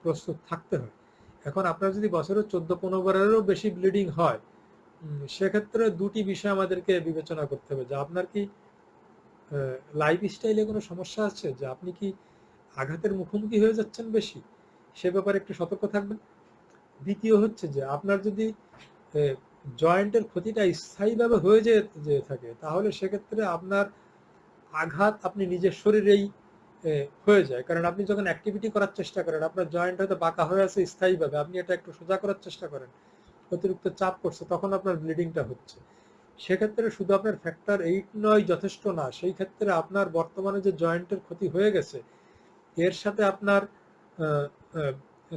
প্রস্তুত থাকতে হয়। এখন আপনার যদি বছরে 14-15 বারেরও বেশি ব্লিডিং হয়, সেক্ষেত্রে দুটি বিষয় আমাদেরকে বিবেচনা করতে হবে, যে আপনার কি লাইফ স্টাইলে কোনো সমস্যা আছে, যে আপনি কি আঘাতের মুখোমুখি হয়ে যাচ্ছেন বেশি, সে ব্যাপারে একটু সতর্ক থাকবেন। দ্বিতীয় হচ্ছে যে আপনার যদি জয়েন্টের ক্ষতিটা স্থায়ীভাবে হয়ে যেয়ে থাকে, তাহলে সেক্ষেত্রে আপনার আঘাত আপনি নিজের শরীরেই হয়ে যায়। কারণ আপনি যখন অ্যাক্টিভিটি করার চেষ্টা করেন, আপনার জয়েন্ট হয়তো বাঁকা হয়ে আছে স্থায়ীভাবে, আপনি এটা একটু সোজা করার চেষ্টা করেন, অতিরিক্ত চাপ পড়ছে, তখন আপনার ব্লিডিংটা হচ্ছে। সেক্ষেত্রে শুধু আপনার ফ্যাক্টর 8 নয় যথেষ্ট না, সেই ক্ষেত্রে আপনার বর্তমানে যে জয়েন্টের ক্ষতি হয়ে গেছে, এর সাথে আপনার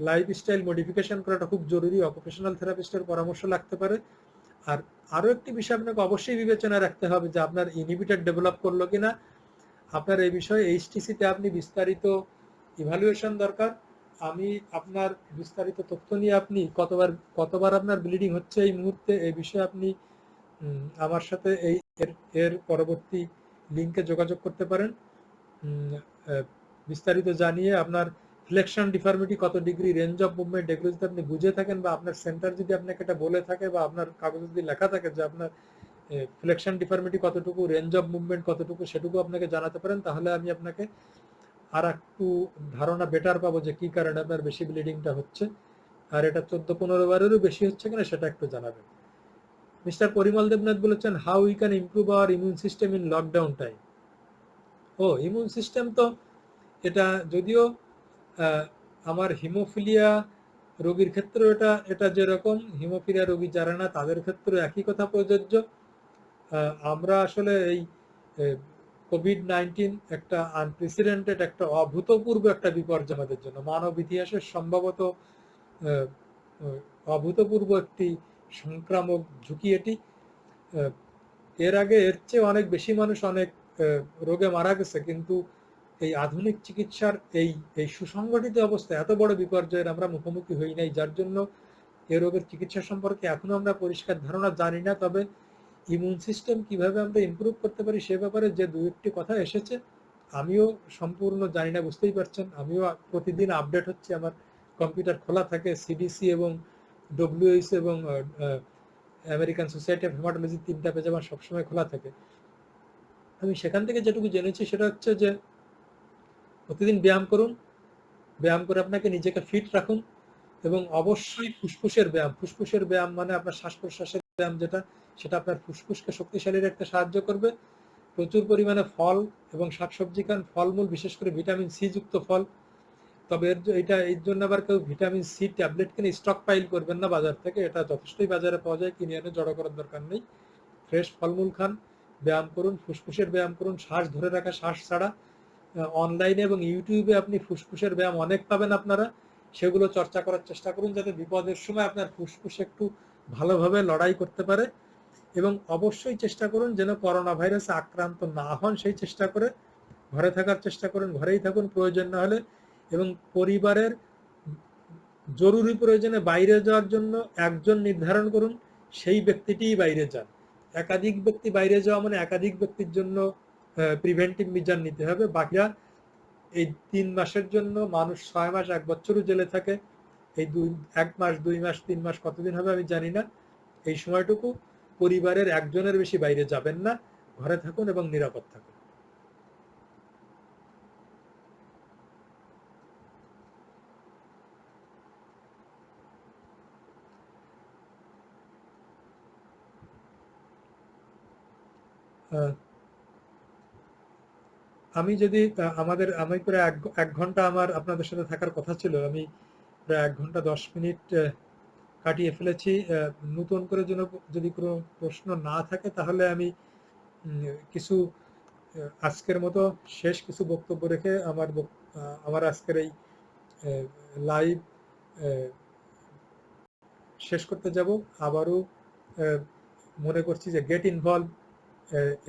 লাইফস্টাইল মডিফিকেশন করাটা খুব জরুরি। অকুপেশনাল থেরাপিস্টের পরামর্শ লাগতে পারে। আর আরও একটি বিষয় আপনাকে অবশ্যই বিবেচনায় রাখতে হবে, যে আপনার ইনহিবিটর ডেভেলপ করলো কিনা। আপনার এই বিষয়ে এইচটিসিতে আপনি বিস্তারিত ইভ্যালুয়েশন দরকার। আমি আপনার বিস্তারিত তথ্য নিয়ে, আপনি কতবার আপনার ব্লিডিং হচ্ছে এই মুহূর্তে, এই বিষয়ে আপনি আমার সাথে এর পরবর্তী লিঙ্কে যোগাযোগ করতে পারেন। বিস্তারিত জানিয়ে আপনার ফ্লেকশন ডিফর্মিটি কত ডিগ্রি, রেঞ্জ অফ মুভমেন্ট, এগুলো যদি আপনি বুঝে থাকেন, বা আপনার সেন্টার যদি আপনাকে এটা বলে থাকে, বা আপনার কাগজে যদি লেখা থাকে যে আপনার ফ্লেকশন ডিফর্মিটি কতটুকু, রেঞ্জ অফ মুভমেন্ট কতটুকু, সেটুকু আপনাকে জানাতে পারেন, তাহলে আমি আপনাকে আর একটু ধারণা বেটার পাবো যে কি কারণে আপনার বেশি ব্লিডিংটা হচ্ছে, আর এটা 14-15 বারেরও বেশি হচ্ছে কিনা সেটা একটু জানাবেন। মিস্টার পরিমল দেবনাথ বলেছেন, how we can improve hour immune system in lockdown time. Immune system তো এটা যদিও আমার হিমোফিলিয়া রোগীর ক্ষেত্রে এটা যেরকম, হিমোফিলিয়া রোগী যারা না তাদের ক্ষেত্রে একই কথা প্রযোজ্য। আমরা আসলে এই কোভিড-19 একটা আনপ্রেসিডেন্টেড, একটা অভূতপূর্ব একটা বিপর্যয় আমাদের জন্য, মানব ইতিহাসের সম্ভবত অভূতপূর্ব একটি সংক্রামক ঝুঁকি এটি। এর আগে এর চেয়ে অনেক বেশি মানুষ অনেক রোগে মারা গেছে, কিন্তু এই আধুনিক চিকিৎসার এই সুসংগঠিত অবস্থা এত বড় বিপর্যয়ের আমরা মুখোমুখি হই নাই, যার জন্য এ রোগের চিকিৎসা সম্পর্কে এখনো আমরা পরিষ্কার ধারণা জানি না। তবে ইমিউন সিস্টেম কিভাবে আমরা ইমপ্রুভ করতে পারি সে ব্যাপারে যে দু একটি কথা এসেছে, আমিও সম্পূর্ণ জানি না, বুঝতেই পারছেন। আমিও প্রতিদিন আপডেট হচ্ছে, আমার কম্পিউটার খোলা থাকে, সিডিসি এবং ডব্লিউএইচ এবং আমেরিকান সোসাইটি অফ হেমাটোলজি 3টা পেজ আমার সবসময় খোলা থাকে। আমি সেখান থেকে যেটুকু জেনেছি সেটা হচ্ছে যে প্রতিদিন ব্যায়াম করুন, ব্যায়াম করে আপনাকে নিজেকে ফিট রাখুন, এবং অবশ্যই ফুসফুসের ব্যায়াম মানে আপনার শ্বাস প্রশ্বাসের ব্যায়াম, সেটা আপনার ফুসফুসকে শক্তিশালী রাখতে সাহায্য করবে। প্রচুর পরিমাণে ফল এবং শাকসবজি খান, ফলমূল, বিশেষ করে ভিটামিন সি যুক্ত ফল। তবে এর জন্য আবার কেউ ভিটামিন সি ট্যাবলেট কিনে স্টক পাইল করবেন না বাজার থেকে, এটা যথেষ্টই বাজারে পাওয়া যায়, কিনে এনে জড়ো করার দরকার নেই। ফ্রেশ ফলমূল খান, ব্যায়াম করুন, ফুসফুসের ব্যায়াম করুন, শ্বাস ধরে রাখা, শ্বাস ছাড়া। অনলাইনে এবং ইউটিউবে আপনি ফুসফুসের ব্যায়াম অনেক পাবেন আপনারা, সেগুলো চর্চা করার চেষ্টা করুন, যাতে বিপদের সময় আপনার ফুসফুস একটু ভালোভাবে লড়াই করতে পারে। এবং অবশ্যই চেষ্টা করুন যেন করোনা ভাইরাসে আক্রান্ত না হন, সেই চেষ্টা করে ঘরে থাকার চেষ্টা করুন, ঘরেই থাকুন প্রয়োজন না হলে। এবং পরিবারের জরুরি প্রয়োজনে বাইরে যাওয়ার জন্য একজন নির্ধারণ করুন, সেই ব্যক্তিটিই বাইরে যান। একাধিক ব্যক্তি বাইরে যাওয়া মানে একাধিক ব্যক্তির জন্য প্রিভেন্টিভ মেজার নিতে হবে। বাকিরা এই 3 মাসের জন্য, মানুষ 6 মাস 1 বছরও জেলে থাকে, এই 1 মাস 2 মাস 3 মাস কতদিন হবে আমি জানি না, এই সময়টুকু পরিবারের একজনের বেশি বাইরে যাবেন না, ঘরে থাকুন এবং নিরাপদ থাকুন। আমি যদি আমি প্রায় 1 ঘন্টা আমার আপনাদের সাথে থাকার কথা ছিল, আমি প্রায় 1 ঘন্টা 10 মিনিট কাটিয়ে ফেলেছি। নতুন করে যদি কোনো প্রশ্ন না থাকে, তাহলে আমি কিছু আজকের মতো শেষ কিছু বক্তব্য রেখে আমার আজকের এই লাইভ শেষ করতে যাব। আবারও মনে করছি যে গেট ইনভলভ।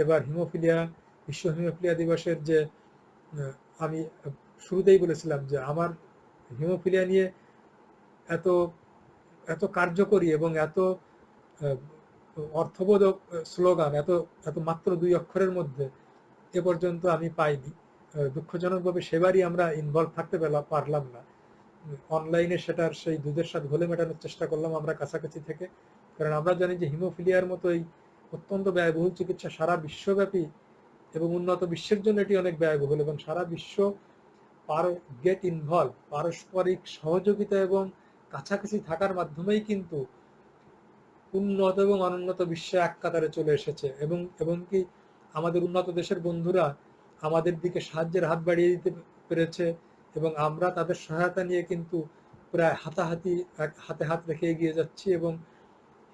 এবার বিশ্ব হিমোফিলিয়া দিবসের যে আমি শুরুতেই বলেছিলাম যে আমার হিমোফিলিয়া নিয়ে এত এত কার্যকরী এবং এত আহ, অর্থবোধক স্লোগান এত এত মাত্র 2 অক্ষরের মধ্যে এ পর্যন্ত আমি পাইনি। দুঃখজনকভাবে সেবারই আমরা ইনভলভ থাকতে পারলাম না। অনলাইনে সেটার সেই দুধের স্বাদ ঘোলে মেটানোর চেষ্টা করলাম আমরা কাছাকাছি থেকে। কারণ আমরা জানি যে হিমোফিলিয়ার মতো এই অত্যন্ত ব্যয়বহুল চিকিৎসা সারা বিশ্বব্যাপী এবং উন্নত বিশ্বের জন্য এটি অনেক ব্যয়বহুল, এবং সারা বিশ্ব গেট ইনভলভ পারস্পরিক সহযোগিতা এবং কাছাকাছি থাকার মাধ্যমেই কিন্তু উন্নত এবং অনুন্নত বিশ্বে এক কাতারে চলে এসেছে, এবং এবং কি আমাদের উন্নত দেশের বন্ধুরা আমাদের দিকে সাহায্যের হাত বাড়িয়ে দিতে পেরেছে, এবং আমরা তাদের সহায়তা নিয়ে কিন্তু প্রায় হাতাহাতি হাতে হাত রেখে এগিয়ে যাচ্ছি, এবং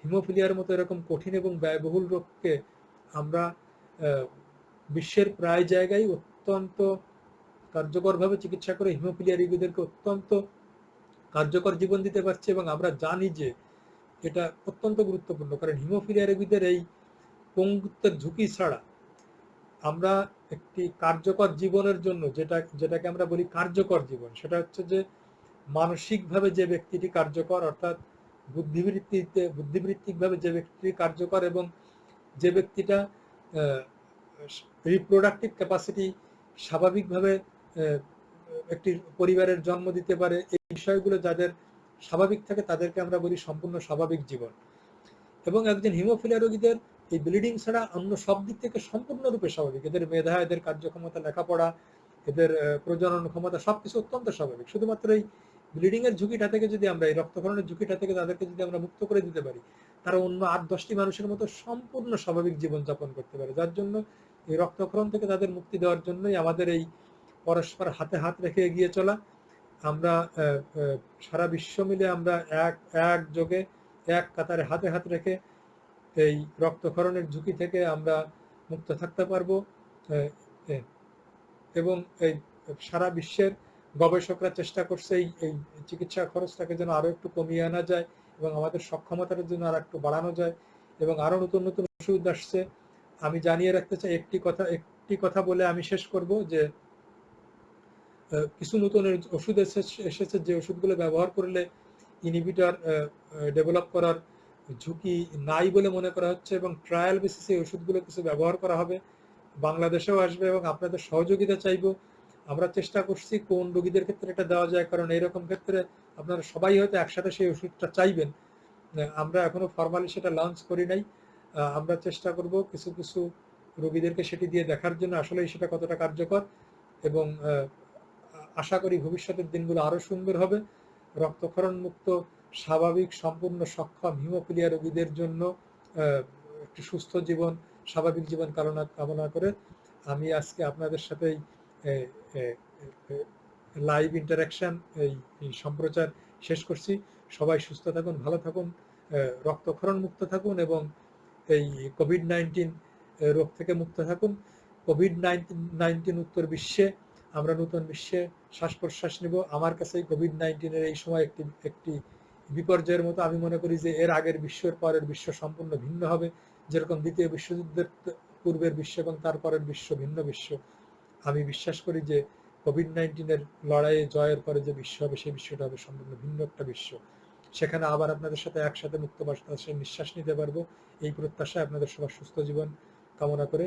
হিমোফিলিয়ার মতো এরকম কঠিন এবং ব্যয়বহুল রোগকে আমরা বিশ্বের প্রায় জায়গায় অত্যন্ত কার্যকরভাবে চিকিৎসা করে হিমোফিলিয়া রোগীদেরকে অত্যন্ত কার্যকর জীবন দিতে পারছি। এবং আমরা জানি যে এটা অত্যন্ত গুরুত্বপূর্ণ, কারণ হিমোফিলিয়া রোগীদের এই পঙ্গুত্বের ঝুঁকি ছাড়া আমরা একটি কার্যকর জীবনের জন্য যেটাকে আমরা বলি কার্যকর জীবন, সেটা হচ্ছে যে মানসিকভাবে যে ব্যক্তিটি কার্যকর, অর্থাৎ বুদ্ধিবৃত্তিকভাবে যে ব্যক্তিটি কার্যকর, এবং যে ব্যক্তিটা রিপ্রোডাক্টিভ ক্যাপাসিটি স্বাভাবিকভাবে একটি পরিবারের জন্ম দিতে পারে, এই বিষয়গুলো যাদের স্বাভাবিক থাকে তাদেরকে আমরা বলি সম্পূর্ণ স্বাভাবিক জীবন। এবং একজন হিমোফিলিয়া রোগীদের এই ব্লিডিং ছাড়া অন্য সব দিক থেকে সম্পূর্ণরূপে স্বাভাবিক। এদের মেধা, এদের কার্যক্ষমতা, লেখাপড়া, এদের প্রজনন ক্ষমতা সবকিছু অত্যন্ত স্বাভাবিক। শুধুমাত্র এই ব্লিডিং এর ঝুঁকিটা থেকে যদি আমরা, এই রক্তক্ষরণের ঝুঁকিটা থেকে তাদেরকে যদি আমরা মুক্ত করে দিতে পারি, তারা অন্য 8-10টি মানুষের মতো সম্পূর্ণ স্বাভাবিক জীবন যাপন করতে পারে। যার জন্য এই রক্তক্ষরণ থেকে তাদের মুক্তি দেওয়ার জন্যই আমাদের এই পরস্পর হাতে হাত রেখে এগিয়ে চলা। আমরা সারা বিশ্ব মিলে আমরা একযোগে এক কাতারে হাতে হাত রেখে এই রক্তক্ষরণের ঝুঁকি থেকে আমরা মুক্ত থাকতে পারবো। এবং এই সারা বিশ্বের গবেষকরা চেষ্টা করছে এই চিকিৎসা খরচটাকে যেন আরো একটু কমিয়ে আনা যায়, এবং আমাদের সক্ষমতার জন্য আর একটু বাড়ানো যায়, এবং আরো নতুন নতুন ওষুধ আসছে। আমি জানিয়ে রাখতে চাই একটি কথা বলে আমি শেষ করব, যে কিছু নতুন ওষুধ এসেছে যে ওষুধগুলো ব্যবহার করলে ইনহিবিটর ডেভেলপ করার ঝুঁকি নাই বলে মনে করা হচ্ছে, এবং ট্রায়াল বেসিসে এই ওষুধগুলো কিছু ব্যবহার করা হবে, বাংলাদেশেও আসবে, এবং আপনাদের সহযোগিতা চাইব। আমরা চেষ্টা করছি কোন রোগীদের ক্ষেত্রে এটা দেওয়া যায়, কারণ এইরকম ক্ষেত্রে আপনারা সবাই হয়তো একসাথে সেই ওষুধটা চাইবেন। আমরা এখনো ফর্মালি সেটা লঞ্চ করি নাই। আমরা চেষ্টা করব কিছু কিছু রোগীদেরকে সেটি দিয়ে দেখার জন্য আসলে সেটা কতটা কার্যকর, এবং আশা করি ভবিষ্যতের দিনগুলো আরো সুন্দর হবে। রক্তক্ষরণ মুক্ত, স্বাভাবিক, সম্পূর্ণ সক্ষম হিমোফিলিয়া রোগীদের জন্য একটি সুস্থ জীবন, স্বাভাবিক জীবন কামনা করে আমি আজকে আপনাদের সাথে লাইভ ইন্টারাকশন, এই সম্প্রচার শেষ করছি। সবাই সুস্থ থাকুন, ভালো থাকুন, রক্তক্ষরণ মুক্ত থাকুন, এবং এই কোভিড-19 রোগ থেকে মুক্ত থাকুন। কোভিড-19 উত্তর বিশ্বে, আমরা নতুন বিশ্বে শ্বাস প্রশ্বাস নেব। আমার কাছে কোভিড-19 এই সময় একটি বিপর্যয়ের মতো। আমি মনে করি যে এর আগের বিশ্বের পরের বিশ্ব সম্পূর্ণ ভিন্ন হবে, যেরকম দ্বিতীয় বিশ্বযুদ্ধের পূর্বের বিশ্ব এবং তারপরের বিশ্ব ভিন্ন বিশ্ব। আমি বিশ্বাস করি যে কোভিড-19 লড়াইয়ে জয়ের পরে যে বিশ্ব হবে, সেই বিশ্বটা হবে সম্পূর্ণ ভিন্ন একটা বিশ্ব। সেখানে আবার আপনাদের সাথে একসাথে মুক্ত বাতাসে নিঃশ্বাস নিতে পারবো, এই প্রত্যাশায় আপনাদের সবার সুস্থ জীবন কামনা করে